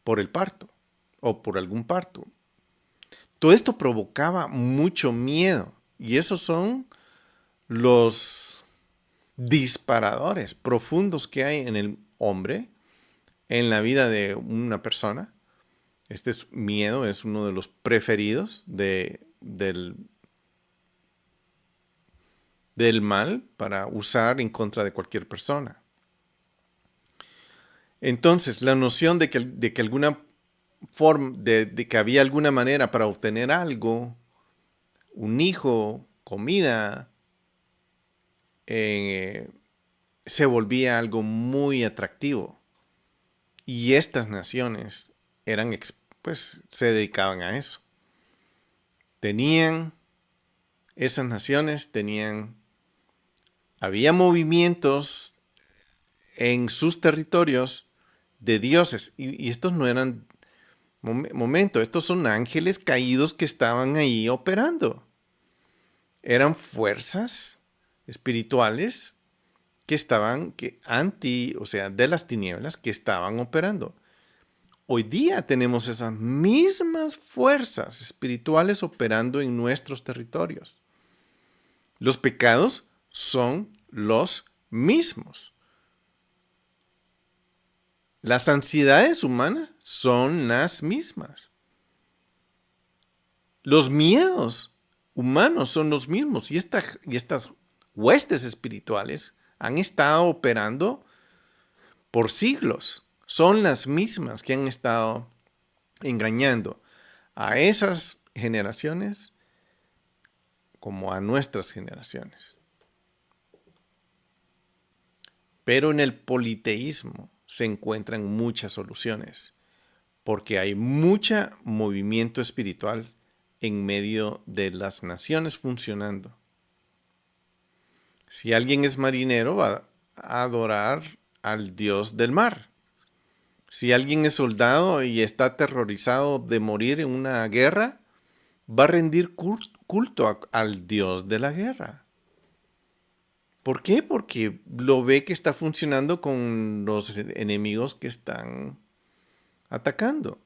por el parto o por algún parto. Todo esto provocaba mucho miedo y esos son los disparadores profundos que hay en el hombre, en la vida de una persona. Miedo es uno de los preferidos del mal para usar en contra de cualquier persona. Entonces, la noción de que alguna forma, de que había alguna manera para obtener algo, un hijo, comida, eh, se volvía algo muy atractivo. Y estas naciones pues, se dedicaban a eso. Esas naciones había movimientos en sus territorios de dioses. Y estos no eran, estos son ángeles caídos que estaban ahí operando. Eran fuerzas espirituales o sea, de las tinieblas que estaban operando. Hoy día tenemos esas mismas fuerzas espirituales operando en nuestros territorios. Los pecados son los mismos. Las ansiedades humanas son las mismas. Los miedos humanos son los mismos. Y estas huestes espirituales han estado operando por siglos. Son las mismas que han estado engañando a esas generaciones como a nuestras generaciones. Pero en el politeísmo se encuentran muchas soluciones, porque hay mucho movimiento espiritual en medio de las naciones funcionando. Si alguien es marinero, va a adorar al dios del mar. Si alguien es soldado y está aterrorizado de morir en una guerra, va a rendir culto al dios de la guerra. ¿Por qué? Porque lo ve que está funcionando con los enemigos que están atacando.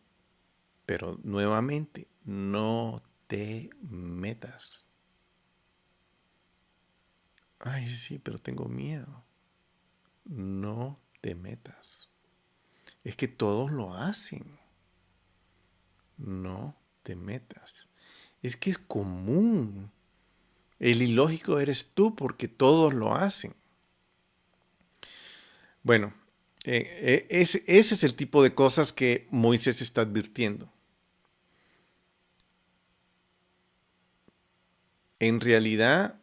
Pero nuevamente, no te metas. Ay, sí, pero tengo miedo. No te metas. Es que todos lo hacen. No te metas. Es que es común. El ilógico eres tú porque todos lo hacen. Bueno, ese es el tipo de cosas que Moisés está advirtiendo. En realidad,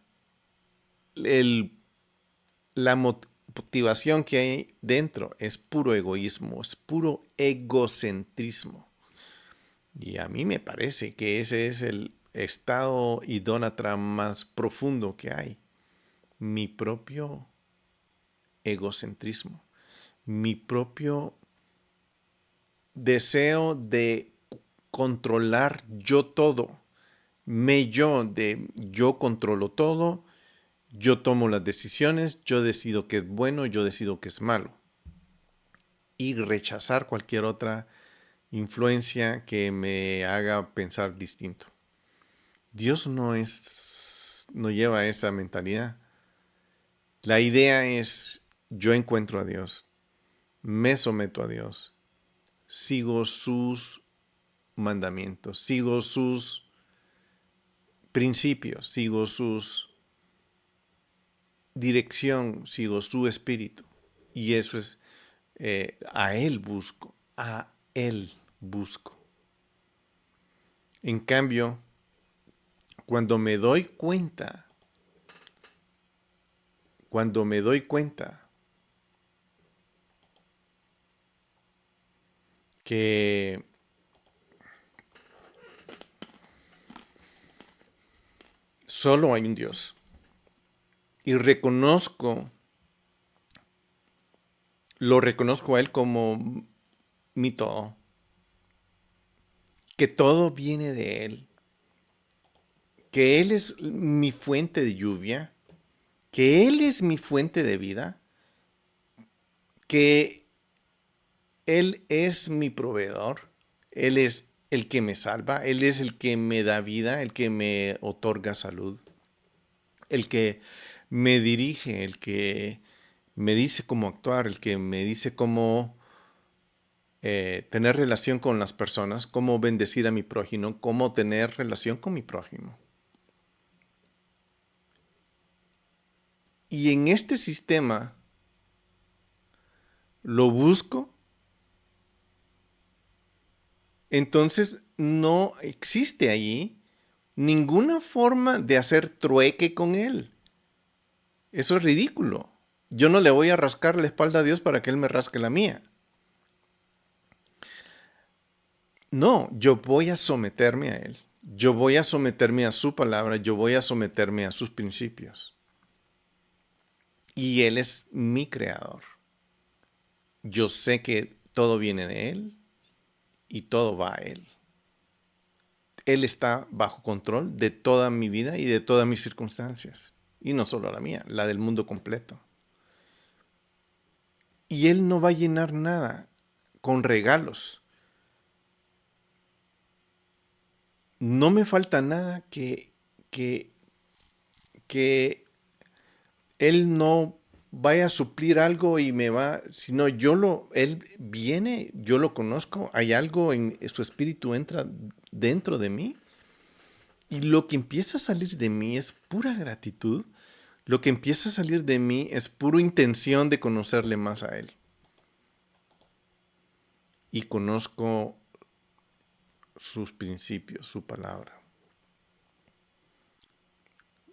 motivación que hay dentro es puro egoísmo, es puro egocentrismo. Y a mí me parece que ese es el estado idólatra más profundo que hay. Mi propio egocentrismo, mi propio deseo de controlar yo todo, yo controlo todo, yo tomo las decisiones, yo decido qué es bueno, yo decido qué es malo. Y rechazar cualquier otra influencia que me haga pensar distinto. Dios no lleva esa mentalidad. La idea es, yo encuentro a Dios, me someto a Dios, sigo sus mandamientos, sigo sus principios, sigo sus dirección, sigo su espíritu. Y eso es, a Él busco, a Él busco. En cambio, cuando me doy cuenta que solo hay un Dios y lo reconozco a Él como mi todo, que todo viene de Él, que Él es mi fuente de lluvia, que Él es mi fuente de vida, que Él es mi proveedor, Él es el que me salva, Él es el que me da vida, el que me otorga salud, el que me dirige, el que me dice cómo actuar, el que me dice cómo tener relación con las personas, cómo bendecir a mi prójimo, cómo tener relación con mi prójimo. Y en este sistema lo busco, entonces no existe allí ninguna forma de hacer trueque con Él. Eso es ridículo. Yo no le voy a rascar la espalda a Dios para que Él me rasque la mía. No, yo voy a someterme a Él. Yo voy a someterme a su palabra, yo voy a someterme a sus principios. Y Él es mi creador. Yo sé que todo viene de Él y todo va a Él. Él está bajo control de toda mi vida y de todas mis circunstancias. Y no solo la mía, la del mundo completo. Y Él no va a llenar nada con regalos. No me falta nada que, que Él no vaya a suplir algo y me va, sino Él viene, yo lo conozco, hay algo en su espíritu entra dentro de mí y lo que empieza a salir de mí es pura gratitud, lo que empieza a salir de mí es pura intención de conocerle más a Él. Y conozco sus principios, su palabra.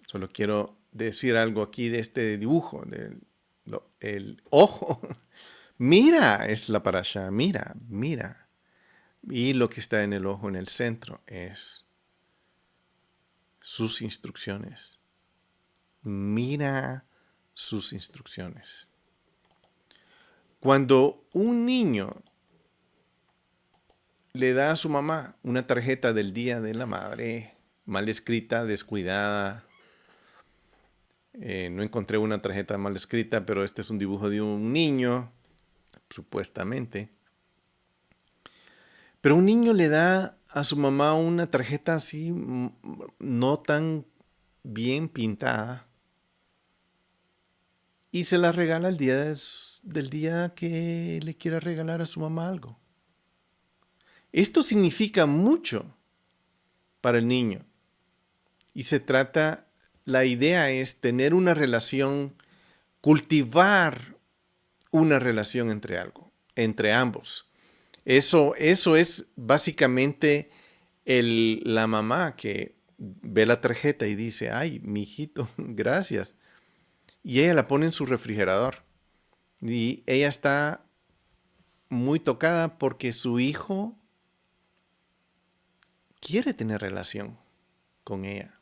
Solo quiero decir algo aquí de este dibujo, el ojo. Mira, es la parasha, mira, mira. Y lo que está en el ojo en el centro es sus instrucciones. Mira sus instrucciones. Cuando un niño le da a su mamá una tarjeta del Día de la Madre, mal escrita, descuidada, no encontré una tarjeta mal escrita, pero este es un dibujo de un niño, supuestamente. Pero un niño le da a su mamá una tarjeta así, no tan bien pintada, y se la regala el día del día que le quiera regalar a su mamá algo. Esto significa mucho para el niño. Y la idea es tener una relación, cultivar una relación entre ambos. Eso es básicamente la mamá que ve la tarjeta y dice, ay, mi hijito, gracias. Y ella la pone en su refrigerador. Y ella está muy tocada porque su hijo quiere tener relación con ella.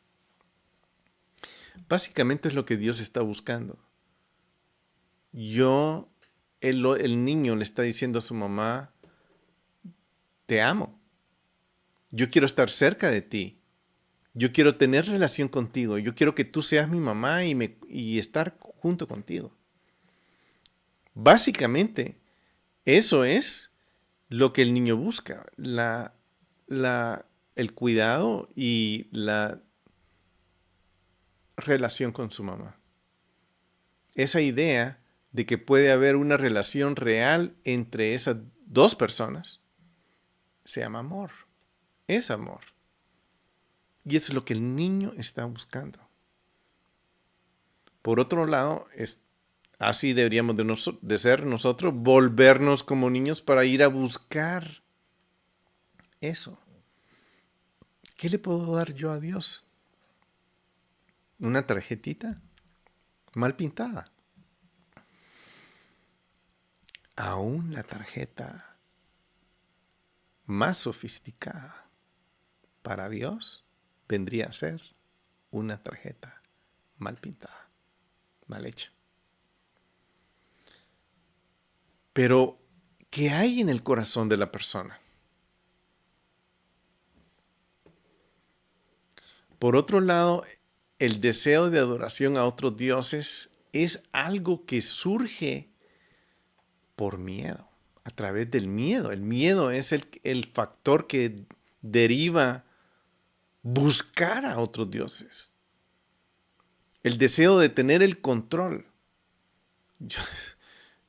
Básicamente es lo que Dios está buscando. Yo, el niño le está diciendo a su mamá, te amo. Yo quiero estar cerca de ti. Yo quiero tener relación contigo. Yo quiero que tú seas mi mamá y estar junto contigo. Básicamente, eso es lo que el niño busca. El cuidado y la relación con su mamá. Esa idea de que puede haber una relación real entre esas dos personas se llama amor. Es amor. Y eso es lo que el niño está buscando. Por otro lado, así deberíamos de ser nosotros, volvernos como niños para ir a buscar eso. ¿Qué le puedo dar yo a Dios? ¿Una tarjetita mal pintada? Aún la tarjeta más sofisticada para Dios vendría a ser una tarjeta mal pintada, mal hecha. Pero, ¿qué hay en el corazón de la persona? Por otro lado, el deseo de adoración a otros dioses es algo que surge por miedo, a través del miedo. El miedo es el factor que deriva buscar a otros dioses. El deseo de tener el control. Yo,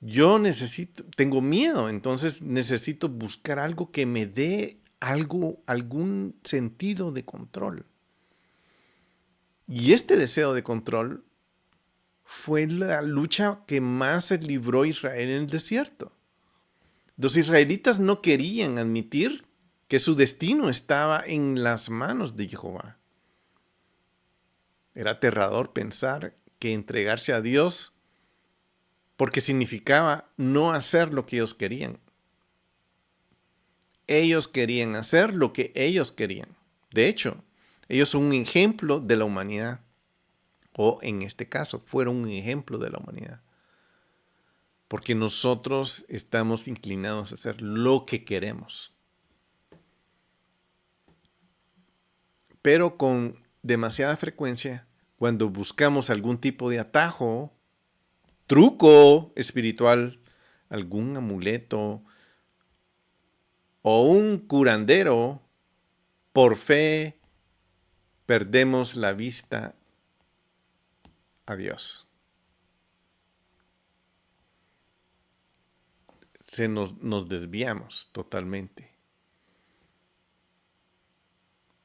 yo tengo miedo, entonces necesito buscar algo que me dé algún sentido de control. Y este deseo de control fue la lucha que más se libró Israel en el desierto. Los israelitas no querían admitir que su destino estaba en las manos de Jehová. Era aterrador pensar que entregarse a Dios porque significaba no hacer lo que ellos querían. Ellos querían hacer lo que ellos querían. De hecho, ellos son un ejemplo de la humanidad. O en este caso, fueron un ejemplo de la humanidad. Porque nosotros estamos inclinados a hacer lo que queremos. Pero con demasiada frecuencia, cuando buscamos algún tipo de atajo, truco espiritual, algún amuleto o un curandero, por fe perdemos la vista a Dios. Nos desviamos totalmente.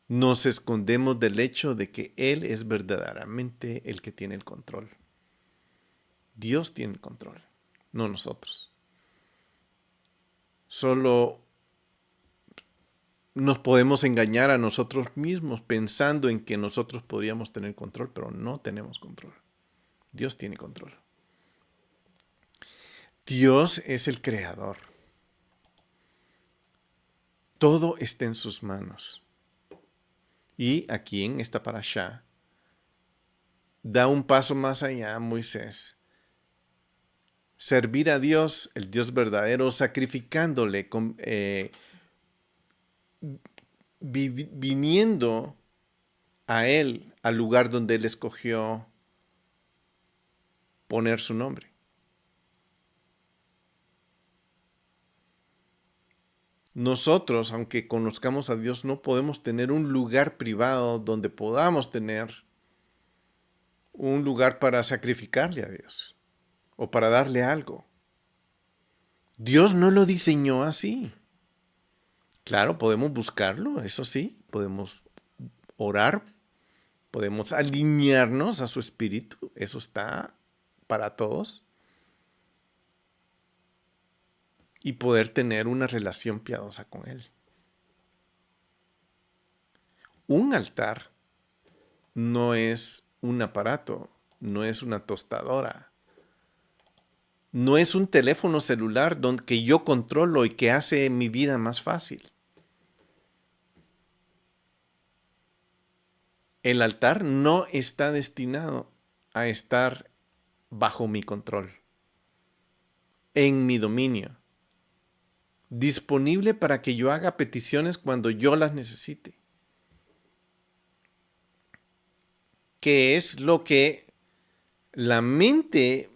Nos escondemos del hecho de que Él es verdaderamente el que tiene el control. Dios tiene el control, no nosotros. Solo nos podemos engañar a nosotros mismos pensando en que nosotros podíamos tener control, pero no tenemos control. Dios tiene control. Dios es el creador. Todo está en sus manos. Y aquí en esta parashá da un paso más allá Moisés. Servir a Dios, el Dios verdadero, sacrificándole, viniendo a Él, al lugar donde Él escogió poner su nombre. Nosotros, aunque conozcamos a Dios, no podemos tener un lugar privado donde podamos tener un lugar para sacrificarle a Dios o para darle algo. Dios no lo diseñó así. Claro, podemos buscarlo, eso sí, podemos orar, podemos alinearnos a su espíritu, eso está para todos, y poder tener una relación piadosa con Él. Un altar no es un aparato, no es una tostadora. No es un teléfono celular donde que yo controlo y que hace mi vida más fácil. El altar no está destinado a estar bajo mi control, en mi dominio, disponible para que yo haga peticiones cuando yo las necesite. Que es lo que la mente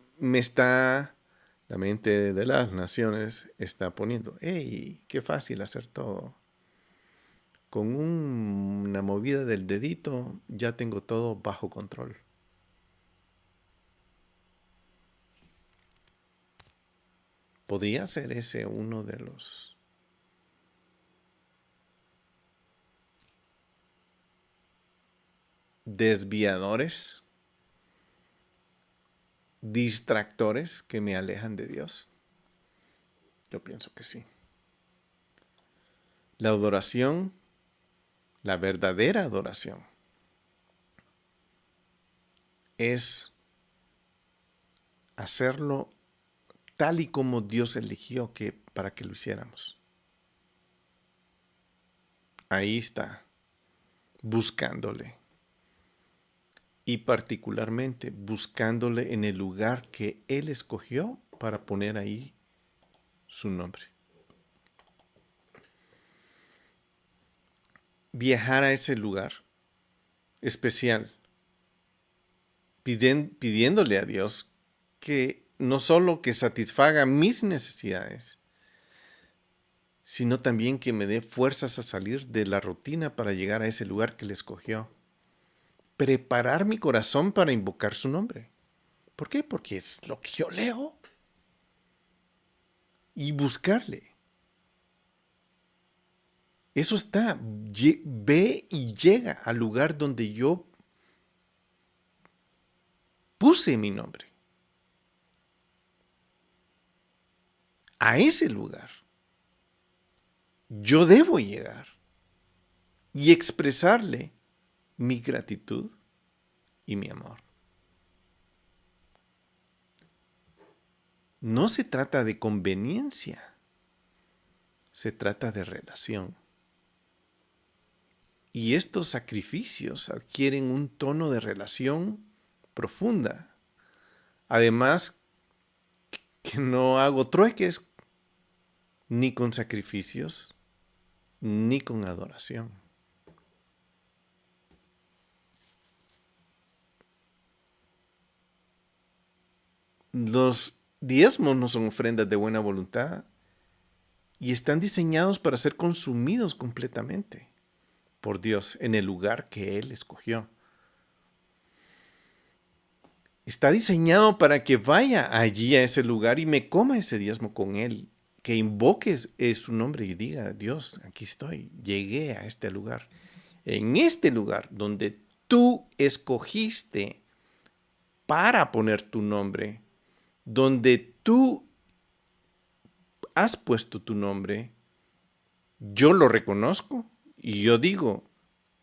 la mente de las naciones está poniendo. ¡Ey! Qué fácil hacer todo. Con una movida del dedito ya tengo todo bajo control. ¿Podría ser ese uno de los desviadores, distractores que me alejan de Dios? Yo pienso que sí. La adoración, la verdadera adoración, es hacerlo tal y como Dios eligió para que lo hiciéramos. Ahí está, buscándole. Y particularmente buscándole en el lugar que Él escogió para poner ahí su nombre. Viajar a ese lugar especial, pidiéndole a Dios que no solo que satisfaga mis necesidades, sino también que me dé fuerzas a salir de la rutina para llegar a ese lugar que Él escogió. Preparar mi corazón para invocar su nombre. ¿Por qué? Porque es lo que yo leo. Y buscarle. Eso está. Ve y llega al lugar donde yo puse mi nombre. A ese lugar yo debo llegar y expresarle mi gratitud y mi amor. No se trata de conveniencia, se trata de relación. Y estos sacrificios adquieren un tono de relación profunda. Además, que no hago trueques ni con sacrificios, ni con adoración. Los diezmos no son ofrendas de buena voluntad y están diseñados para ser consumidos completamente por Dios en el lugar que Él escogió. Está diseñado para que vaya allí a ese lugar y me coma ese diezmo con Él, que invoque su nombre y diga, Dios, aquí estoy, llegué a este lugar. En este lugar donde tú escogiste para poner tu nombre, donde tú has puesto tu nombre, yo lo reconozco y yo digo,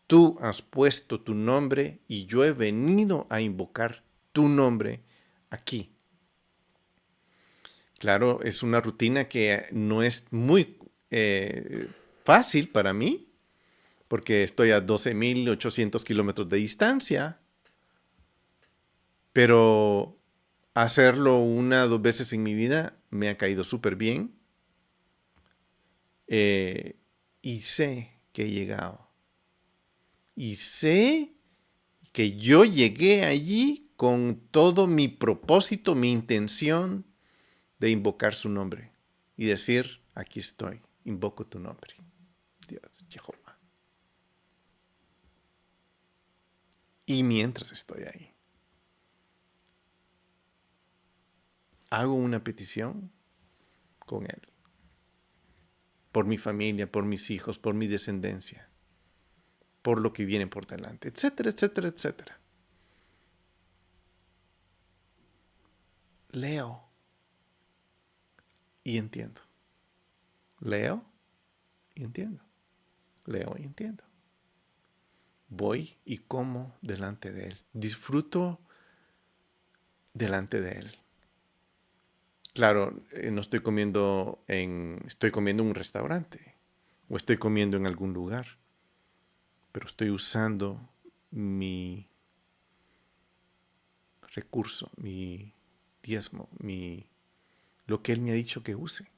tú has puesto tu nombre y yo he venido a invocar tu nombre aquí. Claro, es una rutina que no es muy fácil para mí, porque estoy a 12.800 kilómetros de distancia, pero hacerlo una o dos veces en mi vida me ha caído súper bien y sé que he llegado. Y sé que yo llegué allí con todo mi propósito, mi intención de invocar su nombre y decir, aquí estoy, invoco tu nombre, Dios, Jehová. Y mientras estoy ahí, hago una petición con Él, por mi familia, por mis hijos, por mi descendencia, por lo que viene por delante, etcétera, etcétera, etcétera. Leo y entiendo. Leo y entiendo. Leo y entiendo. Voy y como delante de Él. Disfruto delante de Él. Claro, no estoy comiendo en un restaurante o estoy comiendo en algún lugar, pero estoy usando mi recurso, mi diezmo, lo que Él me ha dicho que use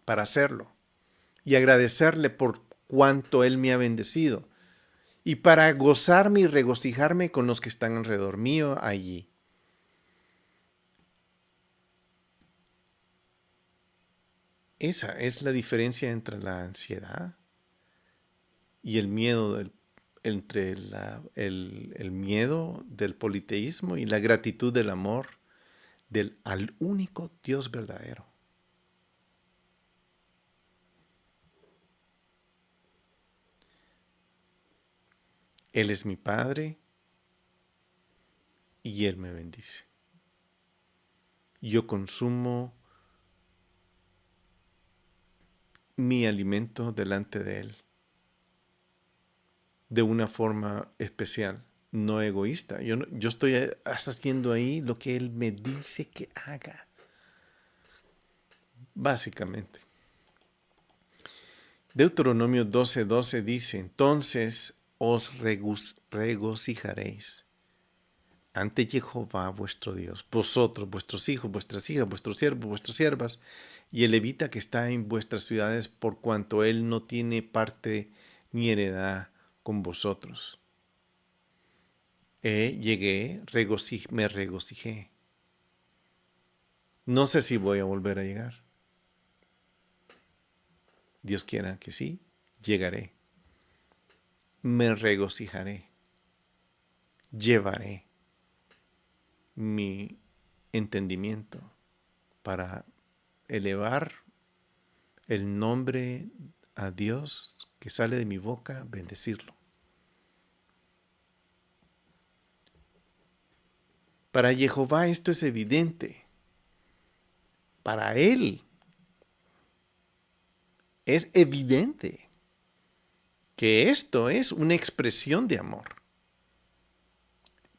para hacerlo y agradecerle por cuánto Él me ha bendecido y para gozarme y regocijarme con los que están alrededor mío allí. Esa es la diferencia entre la ansiedad y el miedo entre el miedo del politeísmo y la gratitud del amor al único Dios verdadero. Él es mi Padre y Él me bendice. Yo consumo mi alimento delante de Él de una forma especial, no egoísta. Yo estoy haciendo ahí lo que Él me dice que haga, básicamente. Deuteronomio 12:12 dice, entonces os regocijaréis ante Jehová vuestro Dios, vosotros, vuestros hijos, vuestras hijas, vuestros siervos, vuestras siervas, y el levita que está en vuestras ciudades, por cuanto él no tiene parte ni heredad con vosotros. Me regocijé. No sé si voy a volver a llegar. Dios quiera que sí, llegaré. Me regocijaré. Llevaré mi entendimiento para elevar el nombre a Dios que sale de mi boca, bendecirlo. Para Jehová esto es evidente. Para Él es evidente que esto es una expresión de amor.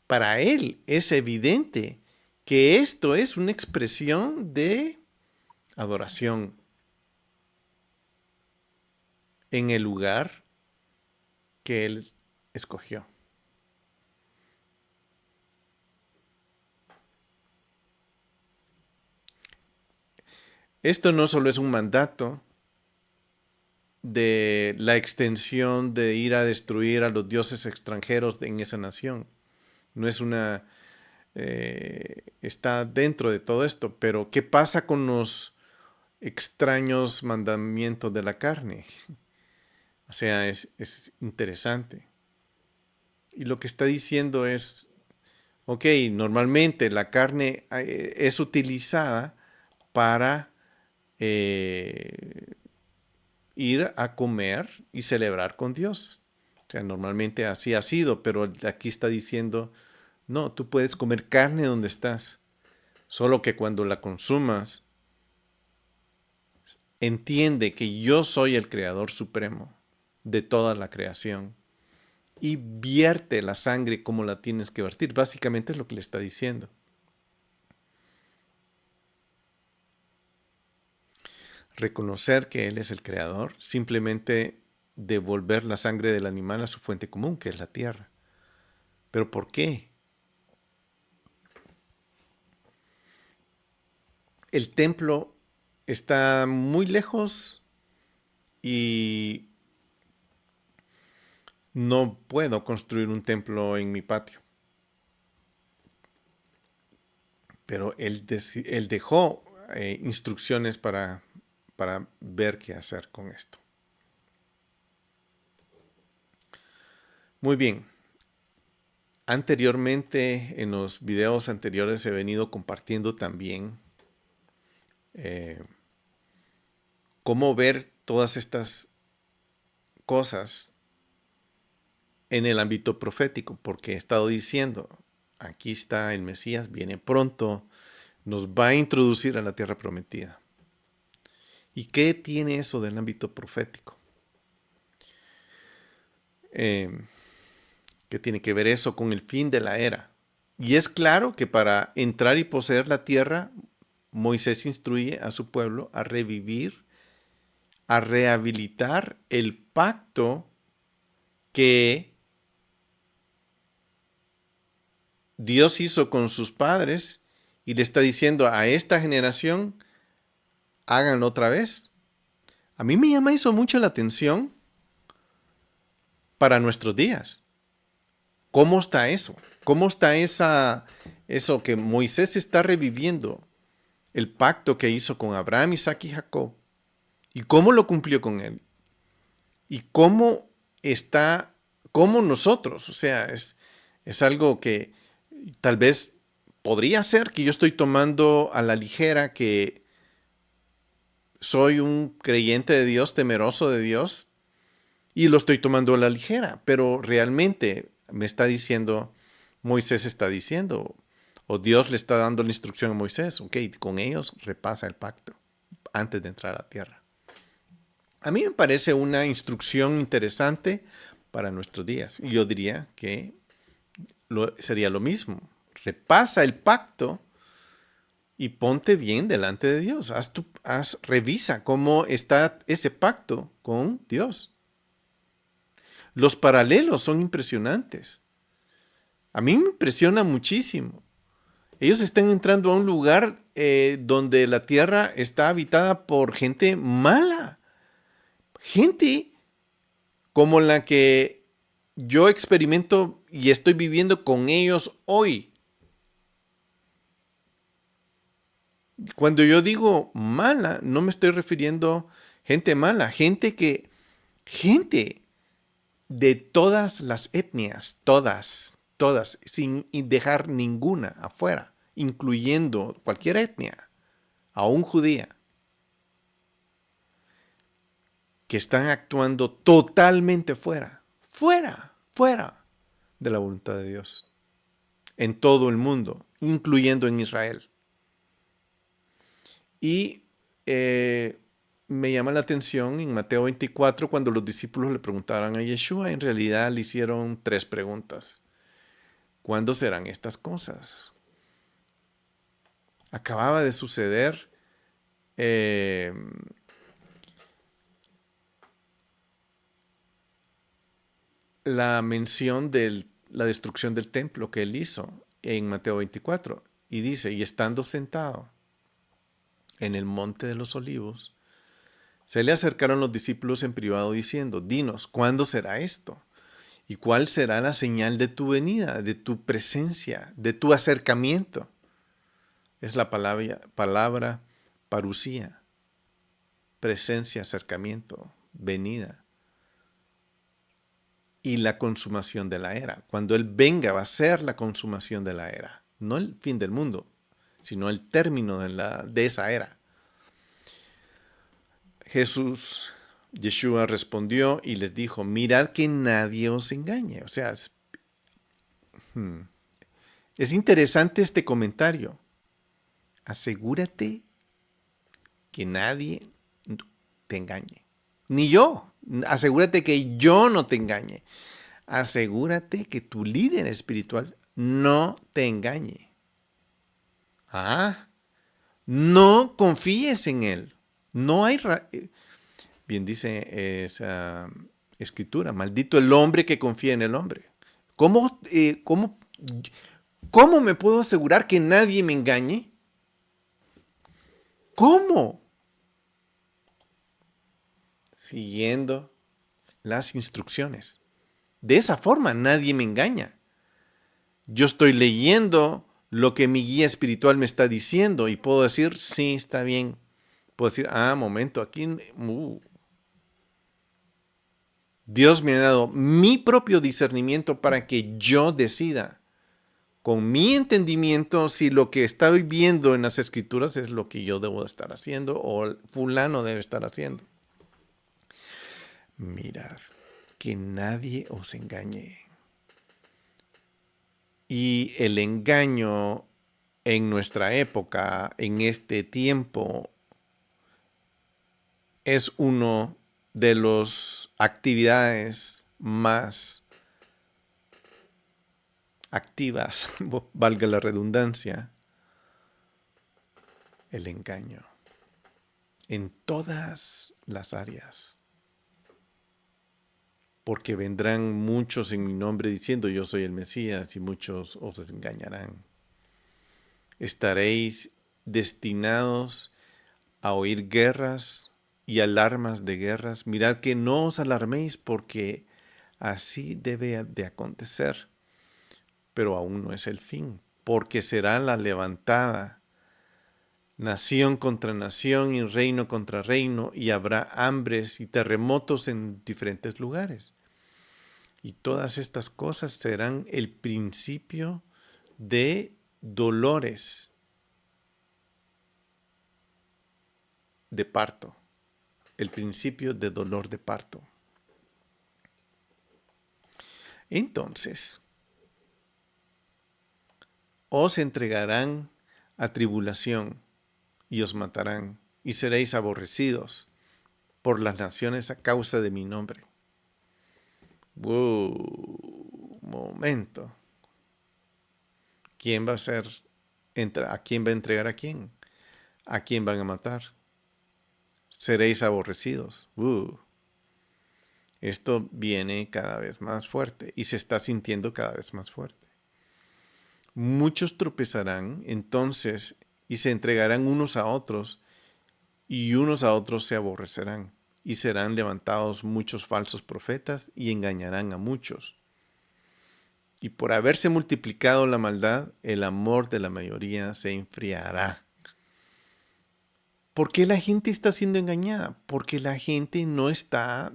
Para Él es evidente que esto es una expresión de adoración en el lugar que Él escogió. Esto no solo es un mandato de la extensión de ir a destruir a los dioses extranjeros en esa nación. No es una... está dentro de todo esto, pero ¿qué pasa con los extraños mandamientos de la carne? O sea, es interesante. Y lo que está diciendo es, ok, normalmente la carne es utilizada para eh, ir a comer y celebrar con Dios. O sea, normalmente así ha sido, pero aquí está diciendo, no, tú puedes comer carne donde estás, solo que cuando la consumas, entiende que yo soy el creador supremo de toda la creación y vierte la sangre como la tienes que vertir. Básicamente es lo que le está diciendo. Reconocer que Él es el creador, simplemente devolver la sangre del animal a su fuente común, que es la tierra. ¿Pero por qué? El templo está muy lejos y no puedo construir un templo en mi patio. Pero él dejó instrucciones para ver qué hacer con esto. Muy bien. Anteriormente, en los videos anteriores he venido compartiendo también eh, cómo ver todas estas cosas en el ámbito profético, porque he estado diciendo, aquí está el Mesías, viene pronto, nos va a introducir a la tierra prometida. ¿Y qué tiene eso del ámbito profético? ¿Qué tiene que ver eso con el fin de la era? Y es claro que para entrar y poseer la tierra Moisés instruye a su pueblo a revivir, a rehabilitar el pacto que Dios hizo con sus padres y le está diciendo a esta generación, háganlo otra vez. A mí me llama eso mucho la atención para nuestros días. ¿Cómo está eso? ¿Cómo está eso que Moisés está reviviendo? El pacto que hizo con Abraham, Isaac y Jacob. ¿Y cómo lo cumplió con él? ¿Y cómo nosotros? O sea, es algo que tal vez podría ser que yo estoy tomando a la ligera, que soy un creyente de Dios, temeroso de Dios, y lo estoy tomando a la ligera, pero realmente me está diciendo, Moisés está diciendo, o Dios le está dando la instrucción a Moisés, ok, con ellos repasa el pacto antes de entrar a la tierra. A mí me parece una instrucción interesante para nuestros días. Y yo diría que sería lo mismo. Repasa el pacto y ponte bien delante de Dios. Revisa cómo está ese pacto con Dios. Los paralelos son impresionantes. A mí me impresiona muchísimo. Ellos están entrando a un lugar donde la tierra está habitada por gente mala. Gente como la que yo experimento y estoy viviendo con ellos hoy. Cuando yo digo mala, no me estoy refiriendo a gente mala, gente de todas las etnias, todas, sin dejar ninguna afuera, incluyendo cualquier etnia, aún judía, que están actuando totalmente fuera de la voluntad de Dios, en todo el mundo, incluyendo en Israel. Y me llama la atención en Mateo 24, cuando los discípulos le preguntaron a Yeshua, en realidad le hicieron 3 preguntas. ¿Cuándo serán estas cosas? Acababa de suceder la mención de la destrucción del templo que él hizo en Mateo 24. Y dice, y estando sentado en el monte de los olivos, se le acercaron los discípulos en privado diciendo, dinos, ¿cuándo será esto? ¿Y cuál será la señal de tu venida, de tu presencia, de tu acercamiento? Es la palabra parusía, presencia, acercamiento, venida. Y la consumación de la era. Cuando Él venga va a ser la consumación de la era. No el fin del mundo, sino el término de esa era. Yeshua respondió y les dijo, mirad que nadie os engañe. O sea, es interesante este comentario. Asegúrate que nadie te engañe. Ni yo. Asegúrate que yo no te engañe. Asegúrate que tu líder espiritual no te engañe. No confíes en él. No hay... Bien dice esa escritura, maldito el hombre que confía en el hombre. ¿Cómo me puedo asegurar que nadie me engañe? ¿Cómo? Siguiendo las instrucciones. De esa forma nadie me engaña. Yo estoy leyendo lo que mi guía espiritual me está diciendo y puedo decir, sí, está bien. Puedo decir, momento, aquí Dios me ha dado mi propio discernimiento para que yo decida con mi entendimiento si lo que estoy viendo en las escrituras es lo que yo debo estar haciendo o fulano debe estar haciendo. Mirad, que nadie os engañe. Y el engaño en nuestra época, en este tiempo, es uno de las actividades más activas, valga la redundancia, el engaño en todas las áreas. Porque vendrán muchos en mi nombre diciendo yo soy el Mesías y muchos os engañarán. Estaréis destinados a oír guerras y alarmas de guerras. Mirad que no os alarméis porque así debe de acontecer, pero aún no es el fin, porque será la levantada nación contra nación y reino contra reino, y habrá hambres y terremotos en diferentes lugares. Y todas estas cosas serán el principio de dolores de parto, el principio de dolor de parto. Entonces, os entregarán a tribulación y os matarán, y seréis aborrecidos por las naciones a causa de mi nombre. Wow, momento. ¿Quién va a ser? ¿A quién va a entregar a quién? ¿A quién van a matar? Seréis aborrecidos. Esto viene cada vez más fuerte y se está sintiendo cada vez más fuerte. Muchos tropezarán entonces y se entregarán unos a otros, y unos a otros se aborrecerán, y serán levantados muchos falsos profetas y engañarán a muchos. Y por haberse multiplicado la maldad, el amor de la mayoría se enfriará. ¿Por qué la gente está siendo engañada? Porque la gente no está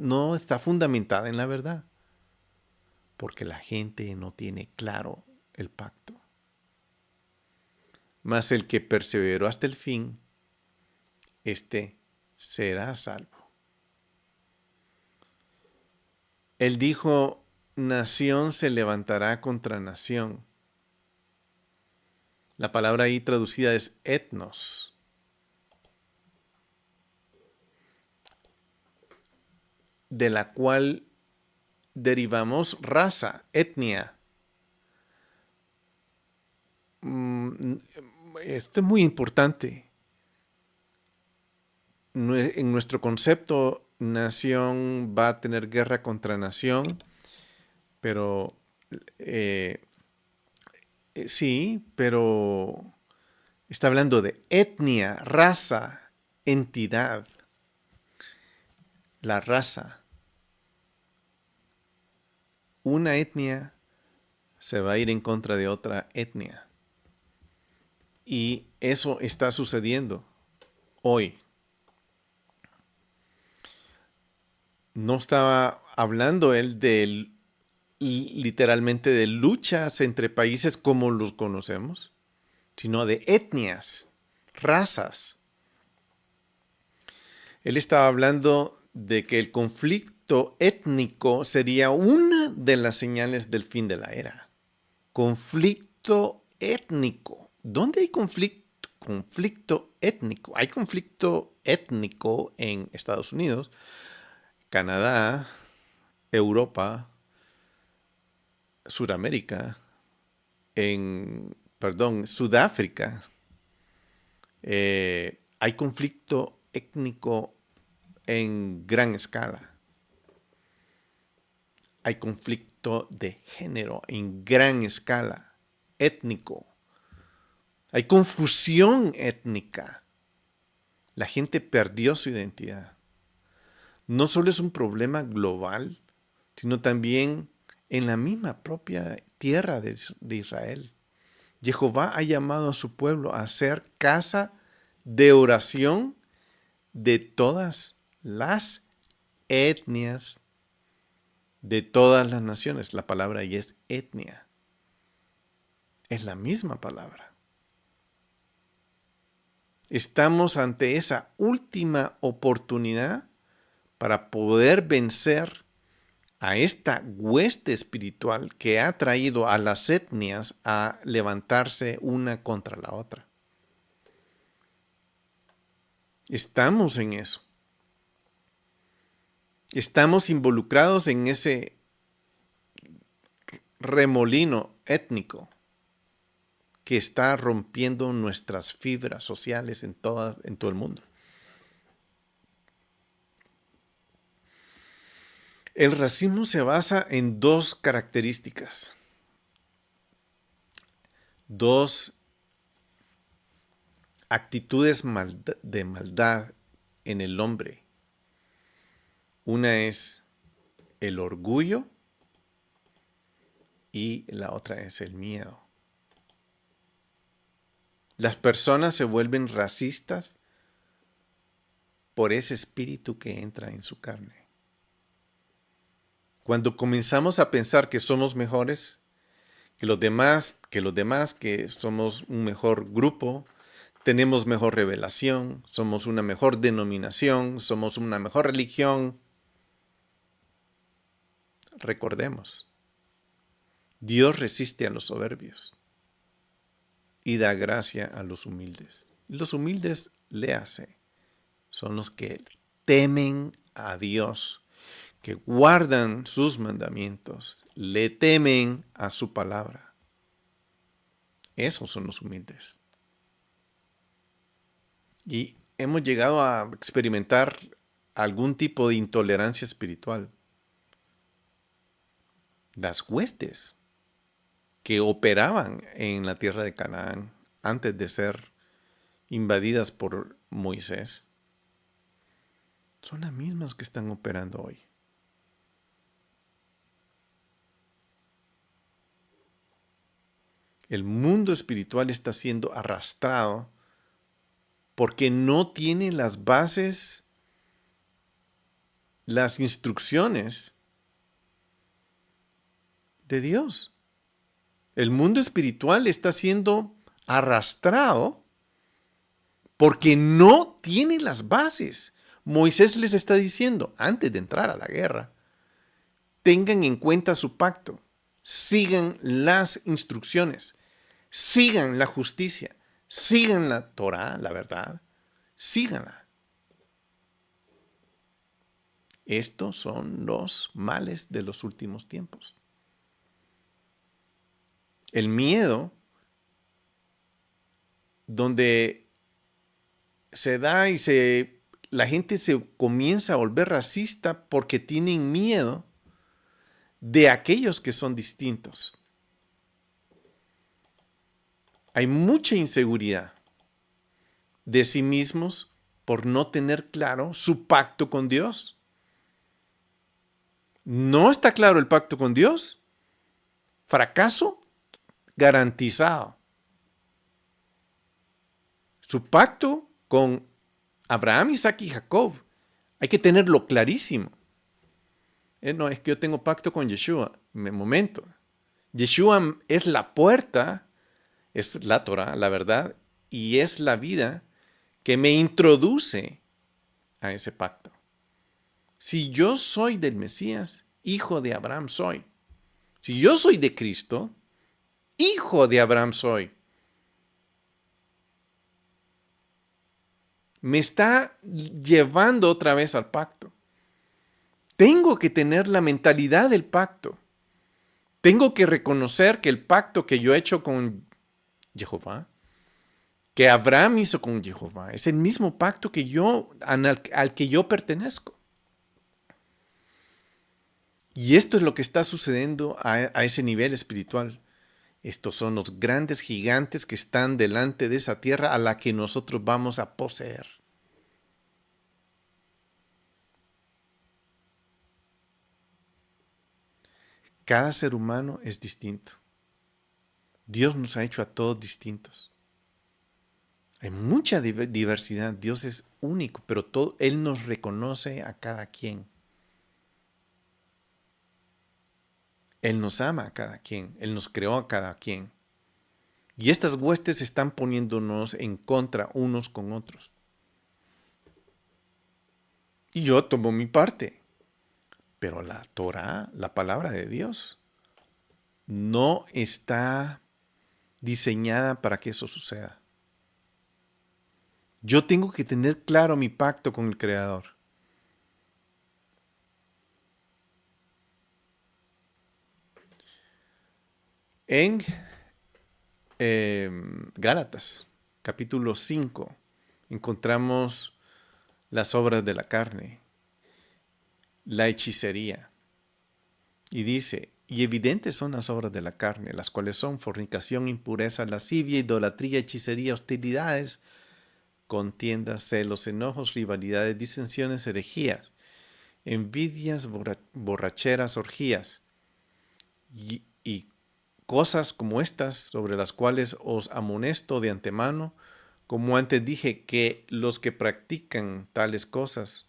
fundamentada en la verdad. Porque la gente no tiene claro el pacto. Mas el que perseveró hasta el fin, este será salvo. Él dijo, nación se levantará contra nación. La palabra ahí traducida es etnos. De la cual derivamos raza, etnia. Esto es muy importante. En nuestro concepto, nación va a tener guerra contra nación, pero sí, pero está hablando de etnia, raza, entidad, la raza. Una etnia se va a ir en contra de otra etnia. Y eso está sucediendo hoy. No estaba hablando él literalmente de luchas entre países como los conocemos, sino de etnias, razas. Él estaba hablando de que el conflicto étnico sería una de las señales del fin de la era. Conflicto étnico. ¿Dónde hay conflicto étnico? Hay conflicto étnico en Estados Unidos, Canadá, Europa, Suramérica, Sudáfrica. Hay conflicto étnico en gran escala. Hay conflicto de género en gran escala, étnico. Hay confusión étnica. La gente perdió su identidad. No solo es un problema global, sino también en la misma propia tierra de Israel. Jehová ha llamado a su pueblo a ser casa de oración de todas las etnias, de todas las naciones. La palabra ahí es etnia. Es la misma palabra. Estamos ante esa última oportunidad para poder vencer a esta hueste espiritual que ha traído a las etnias a levantarse una contra la otra. Estamos en eso. Estamos involucrados en ese remolino étnico. que está rompiendo nuestras fibras sociales en todo el mundo. El racismo se basa en dos características, dos actitudes de maldad en el hombre. Una es el orgullo y la otra es el miedo. Las personas se vuelven racistas por ese espíritu que entra en su carne. Cuando comenzamos a pensar que somos mejores que los demás, que somos un mejor grupo, tenemos mejor revelación, somos una mejor denominación, somos una mejor religión, recordemos, Dios resiste a los soberbios y da gracia a los humildes. Los humildes, léase, son los que temen a Dios, que guardan sus mandamientos, le temen a su palabra. Esos son los humildes. Y hemos llegado a experimentar algún tipo de intolerancia espiritual. Las huestes que operaban en la tierra de Canaán antes de ser invadidas por Moisés son las mismas que están operando hoy. El mundo espiritual está siendo arrastrado porque no tiene las bases, las instrucciones de Dios. El mundo espiritual está siendo arrastrado porque no tiene las bases. Moisés les está diciendo, antes de entrar a la guerra, tengan en cuenta su pacto, sigan las instrucciones, sigan la justicia, sigan la Torah, la verdad, síganla. Estos son los males de los últimos tiempos. El miedo, donde se da y la gente se comienza a volver racista porque tienen miedo de aquellos que son distintos. Hay mucha inseguridad de sí mismos por no tener claro su pacto con Dios. ¿No está claro el pacto con Dios? Fracaso garantizado. Su pacto con Abraham, Isaac y Jacob hay que tenerlo clarísimo. No, es que yo tengo pacto con Yeshua. Momento. Yeshua es la puerta, es la Torah, la verdad, y es la vida que me introduce a ese pacto. Si yo soy del Mesías, hijo de Abraham soy. Si yo soy de Cristo, hijo de Abraham soy. Me está llevando otra vez al pacto. Tengo que tener la mentalidad del pacto. Tengo que reconocer que el pacto que yo he hecho con Jehová, que Abraham hizo con Jehová, es el mismo pacto que al que yo pertenezco. Y esto es lo que está sucediendo a ese nivel espiritual. Estos son los grandes gigantes que están delante de esa tierra a la que nosotros vamos a poseer. Cada ser humano es distinto. Dios nos ha hecho a todos distintos. Hay mucha diversidad. Dios es único, pero Él nos reconoce a cada quien. Él nos ama a cada quien. Él nos creó a cada quien. Y estas huestes están poniéndonos en contra unos con otros. Y yo tomo mi parte. Pero la Torah, la palabra de Dios, no está diseñada para que eso suceda. Yo tengo que tener claro mi pacto con el Creador. En Gálatas, capítulo 5, encontramos las obras de la carne, la hechicería. Y dice, y evidentes son las obras de la carne, las cuales son fornicación, impureza, lascivia, idolatría, hechicería, hostilidades, contiendas, celos, enojos, rivalidades, disensiones, herejías, envidias, borracheras, orgías, y cosas como estas, sobre las cuales os amonesto de antemano, como antes dije, que los que practican tales cosas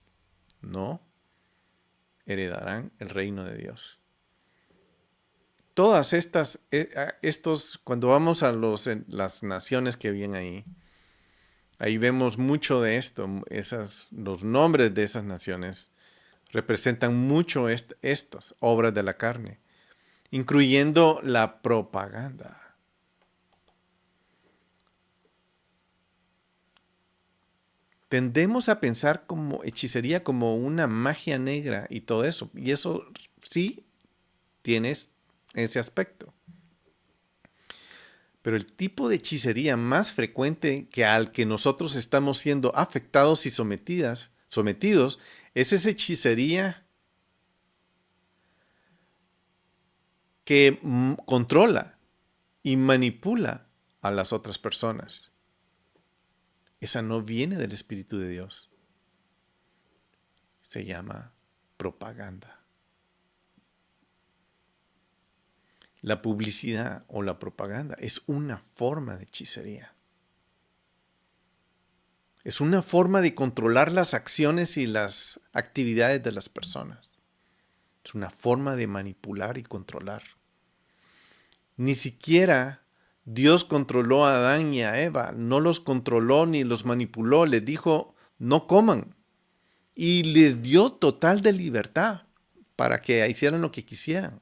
no heredarán el reino de Dios. Todas estas, cuando vamos a las naciones que vienen ahí vemos mucho de esto. Los nombres de esas naciones representan mucho estas obras de la carne, incluyendo la propaganda. Tendemos a pensar como hechicería como una magia negra y todo eso. Y eso sí tienes ese aspecto. Pero el tipo de hechicería más frecuente que al que nosotros estamos siendo afectados y sometidos es esa hechicería que controla y manipula a las otras personas. Esa no viene del Espíritu de Dios. Se llama propaganda. La publicidad o la propaganda es una forma de hechicería. Es una forma de controlar las acciones y las actividades de las personas. Es una forma de manipular y controlar. Ni siquiera Dios controló a Adán y a Eva. No los controló ni los manipuló. Les dijo, no coman. Y les dio total de libertad para que hicieran lo que quisieran.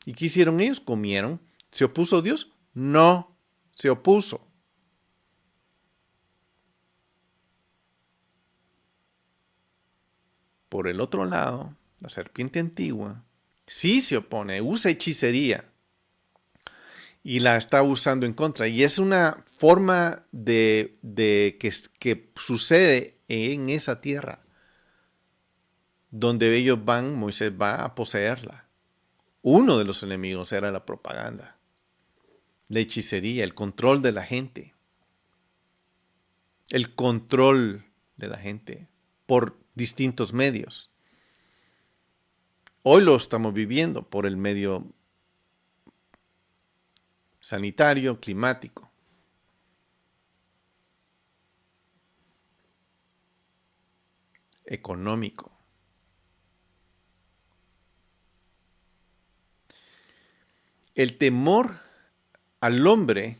¿Y qué hicieron ellos? Comieron. ¿Se opuso Dios? No, se opuso. Por el otro lado, la serpiente antigua sí se opone, usa hechicería y la está usando en contra. Y es una forma que sucede en esa tierra donde ellos van, Moisés va a poseerla. Uno de los enemigos era la propaganda, la hechicería, el control de la gente. El control de la gente por distintos medios. Hoy lo estamos viviendo por el medio sanitario, climático. Económico. El temor al hombre,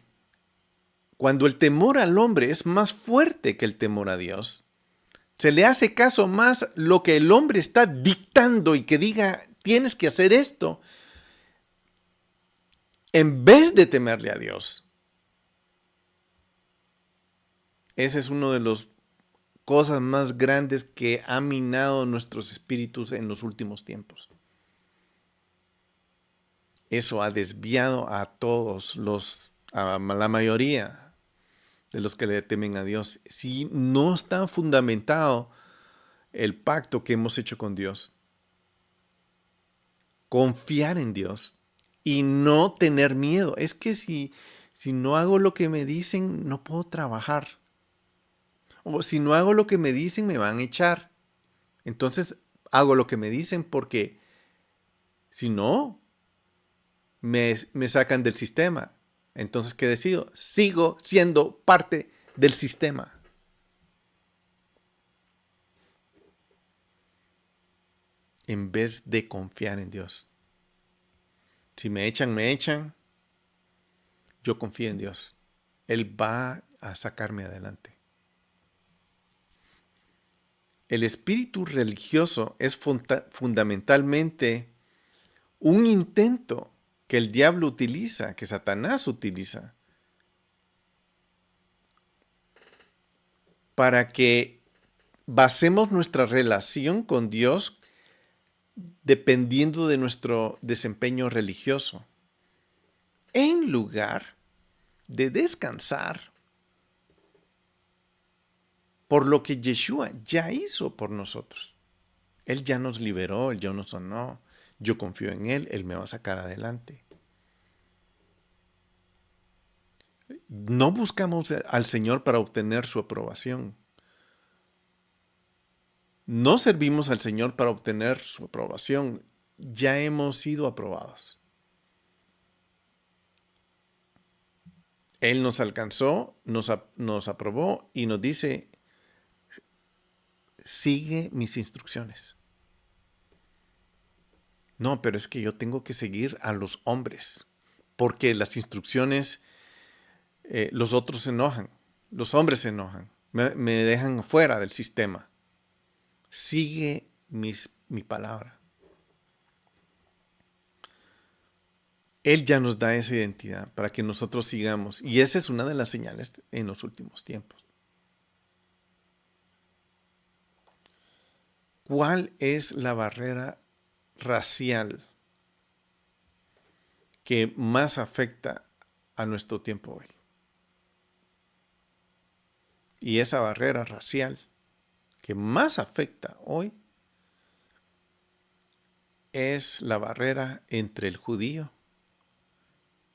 cuando el temor al hombre es más fuerte que el temor a Dios, se le hace caso más lo que el hombre está dictando y que diga, tienes que hacer esto, en vez de temerle a Dios. Ese es uno de los cosas más grandes que ha minado nuestros espíritus en los últimos tiempos. Eso ha desviado a a la mayoría de los que le temen a Dios. Si no está fundamentado el pacto que hemos hecho con Dios, confiar en Dios y no tener miedo. Es que si no hago lo que me dicen, no puedo trabajar. O si no hago lo que me dicen, me van a echar. Entonces hago lo que me dicen porque si no, me sacan del sistema. Entonces, ¿qué decido? Sigo siendo parte del sistema. En vez de confiar en Dios. Si me echan, me echan. Yo confío en Dios. Él va a sacarme adelante. El espíritu religioso es fundamentalmente un intento que el diablo utiliza, que Satanás utiliza, para que basemos nuestra relación con Dios dependiendo de nuestro desempeño religioso, en lugar de descansar por lo que Yeshua ya hizo por nosotros. Él ya nos liberó, Él ya nos sanó. Yo confío en Él, Él me va a sacar adelante. No buscamos al Señor para obtener su aprobación. No servimos al Señor para obtener su aprobación. Ya hemos sido aprobados. Él nos alcanzó, nos aprobó y nos dice, sigue mis instrucciones. No, pero es que yo tengo que seguir a los hombres, porque las instrucciones, los otros se enojan, los hombres se enojan, me dejan fuera del sistema. Sigue mi palabra. Él ya nos da esa identidad para que nosotros sigamos. Y esa es una de las señales en los últimos tiempos. ¿Cuál es la barrera racial que más afecta a nuestro tiempo hoy? Y esa barrera racial que más afecta hoy es la barrera entre el judío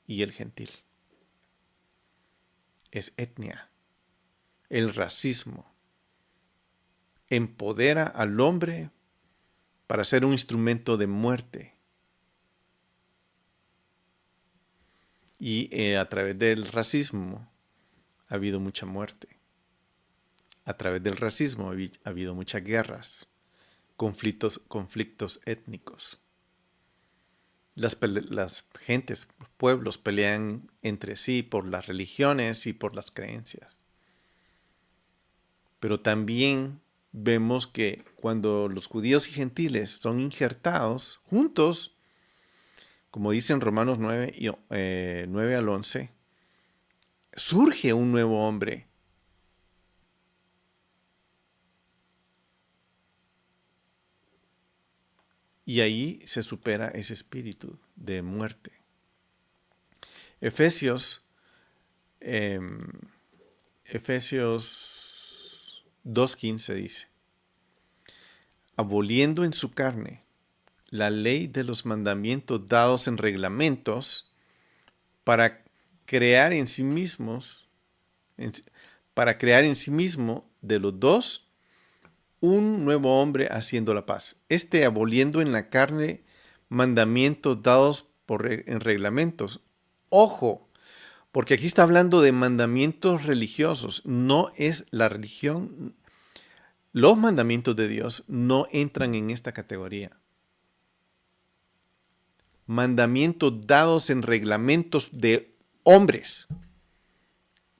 y el gentil. Es etnia. El racismo empodera al hombre para ser un instrumento de muerte. Y a través del racismo ha habido mucha muerte. A través del racismo ha habido muchas guerras, conflictos étnicos. Las gentes, los pueblos pelean entre sí por las religiones y por las creencias. Pero también vemos que cuando los judíos y gentiles son injertados juntos, como dice en Romanos 9 al 11, surge un nuevo hombre. Y ahí se supera ese espíritu de muerte. Efesios 2:15 dice, aboliendo en su carne la ley de los mandamientos dados en reglamentos para crear en sí mismo de los dos un nuevo hombre haciendo la paz. Aboliendo en la carne mandamientos dados en reglamentos. Ojo, porque aquí está hablando de mandamientos religiosos. No es la religión. Los mandamientos de Dios no entran en esta categoría. Mandamientos dados en reglamentos de hombres.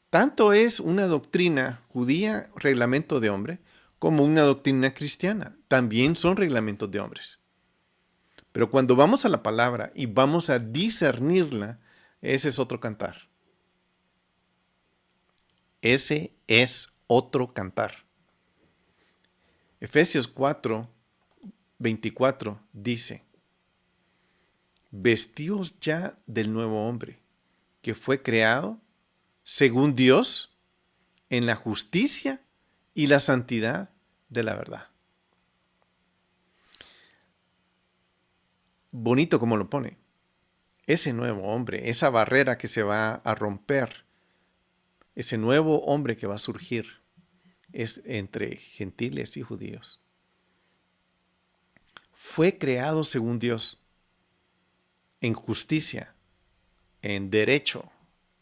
Tanto es una doctrina judía, reglamento de hombre, como una doctrina cristiana. También son reglamentos de hombres. Pero cuando vamos a la palabra y vamos a discernirla, ese es otro cantar. Ese es otro cantar. Efesios 4:24 dice, vestíos ya del nuevo hombre, que fue creado según Dios en la justicia y la santidad de la verdad. Bonito como lo pone. Ese nuevo hombre, esa barrera que se va a romper, ese nuevo hombre que va a surgir, es entre gentiles y judíos. Fue creado según Dios, en justicia, en derecho,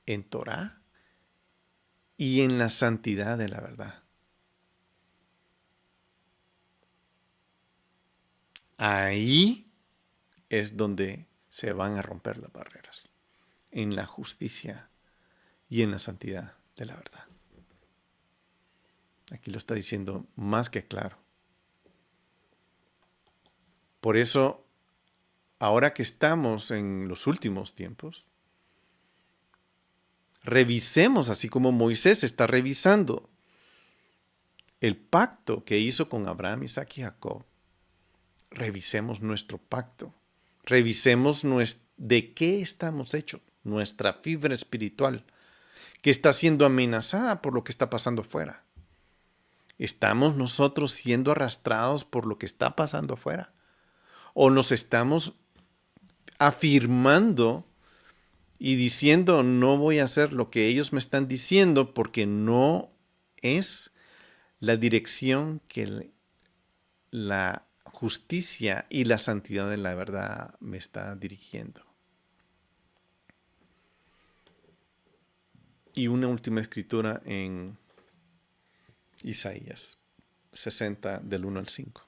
en Torah y en la santidad de la verdad. Ahí es donde se van a romper las barreras, en la justicia y en la santidad de la verdad. Aquí lo está diciendo más que claro. Por eso, ahora que estamos en los últimos tiempos, revisemos, así como Moisés está revisando el pacto que hizo con Abraham, Isaac y Jacob. Revisemos nuestro pacto. Revisemos de qué estamos hechos, nuestra fibra espiritual, que está siendo amenazada por lo que está pasando afuera. ¿Estamos nosotros siendo arrastrados por lo que está pasando afuera? ¿O nos estamos afirmando y diciendo no voy a hacer lo que ellos me están diciendo porque no es la dirección que la justicia y la santidad de la verdad me está dirigiendo? Y una última escritura en Isaías 60 del 1 al 5.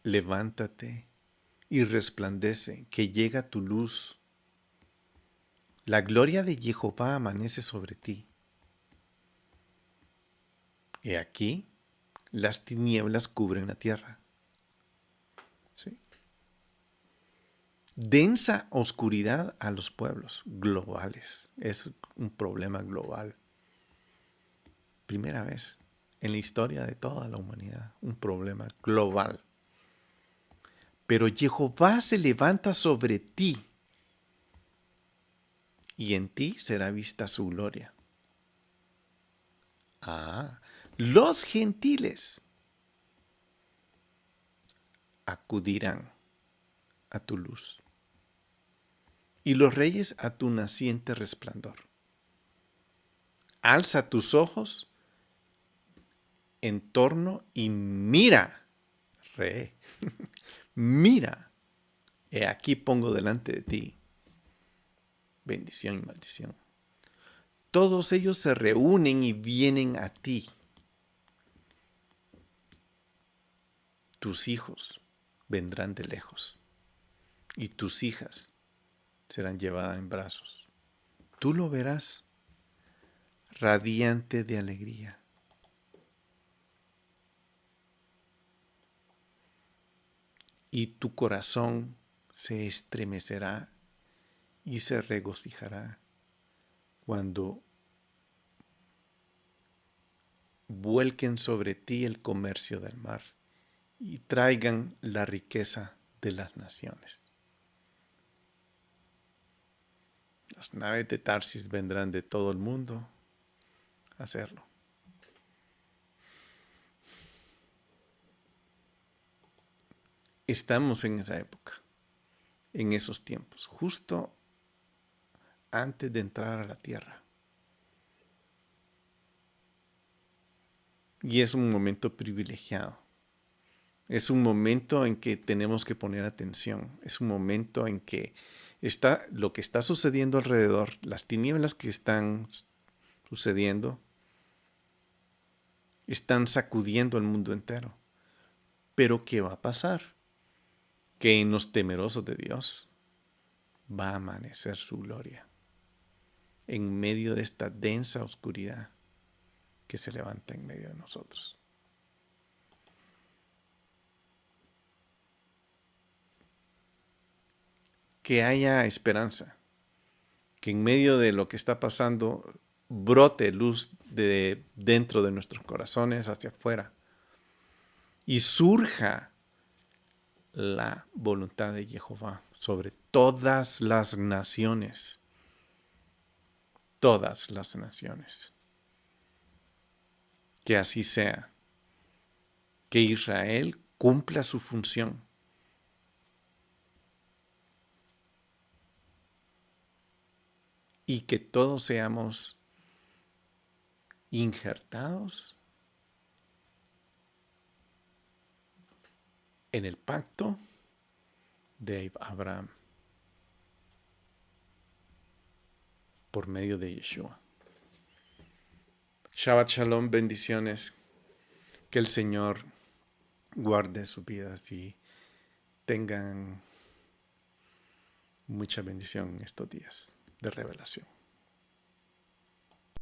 Levántate y resplandece, que llega tu luz. La gloria de Jehová amanece sobre ti. He aquí, las tinieblas cubren la tierra. ¿Sí? Densa oscuridad a los pueblos globales. Es un problema global. Primera vez en la historia de toda la humanidad, un problema global. Pero Jehová se levanta sobre ti y en ti será vista su gloria. Los gentiles acudirán a tu luz y los reyes a tu naciente resplandor. Alza tus ojos en torno y mira, rey, mira, he aquí pongo delante de ti bendición y maldición. Todos ellos se reúnen y vienen a ti. Tus hijos vendrán de lejos y tus hijas serán llevadas en brazos. Tú lo verás radiante de alegría. Y tu corazón se estremecerá y se regocijará cuando vuelquen sobre ti el comercio del mar y traigan la riqueza de las naciones. Las naves de Tarsis vendrán de todo el mundo a hacerlo. Estamos en esa época, en esos tiempos, justo antes de entrar a la tierra. Y es un momento privilegiado. Es un momento en que tenemos que poner atención. Es un momento en que está lo que está sucediendo alrededor, las tinieblas que están sucediendo, están sacudiendo el mundo entero. Pero ¿qué va a pasar? Que en los temerosos de Dios va a amanecer su gloria en medio de esta densa oscuridad que se levanta en medio de nosotros. Que haya esperanza, que en medio de lo que está pasando brote luz de dentro de nuestros corazones hacia afuera y surja la voluntad de Jehová sobre todas las naciones. Todas las naciones. Que así sea. Que Israel cumpla su función. Y que todos seamos injertados en el pacto de Abraham por medio de Yeshua. Shabbat Shalom, bendiciones. Que el Señor guarde sus vidas y tengan mucha bendición en estos días de revelación.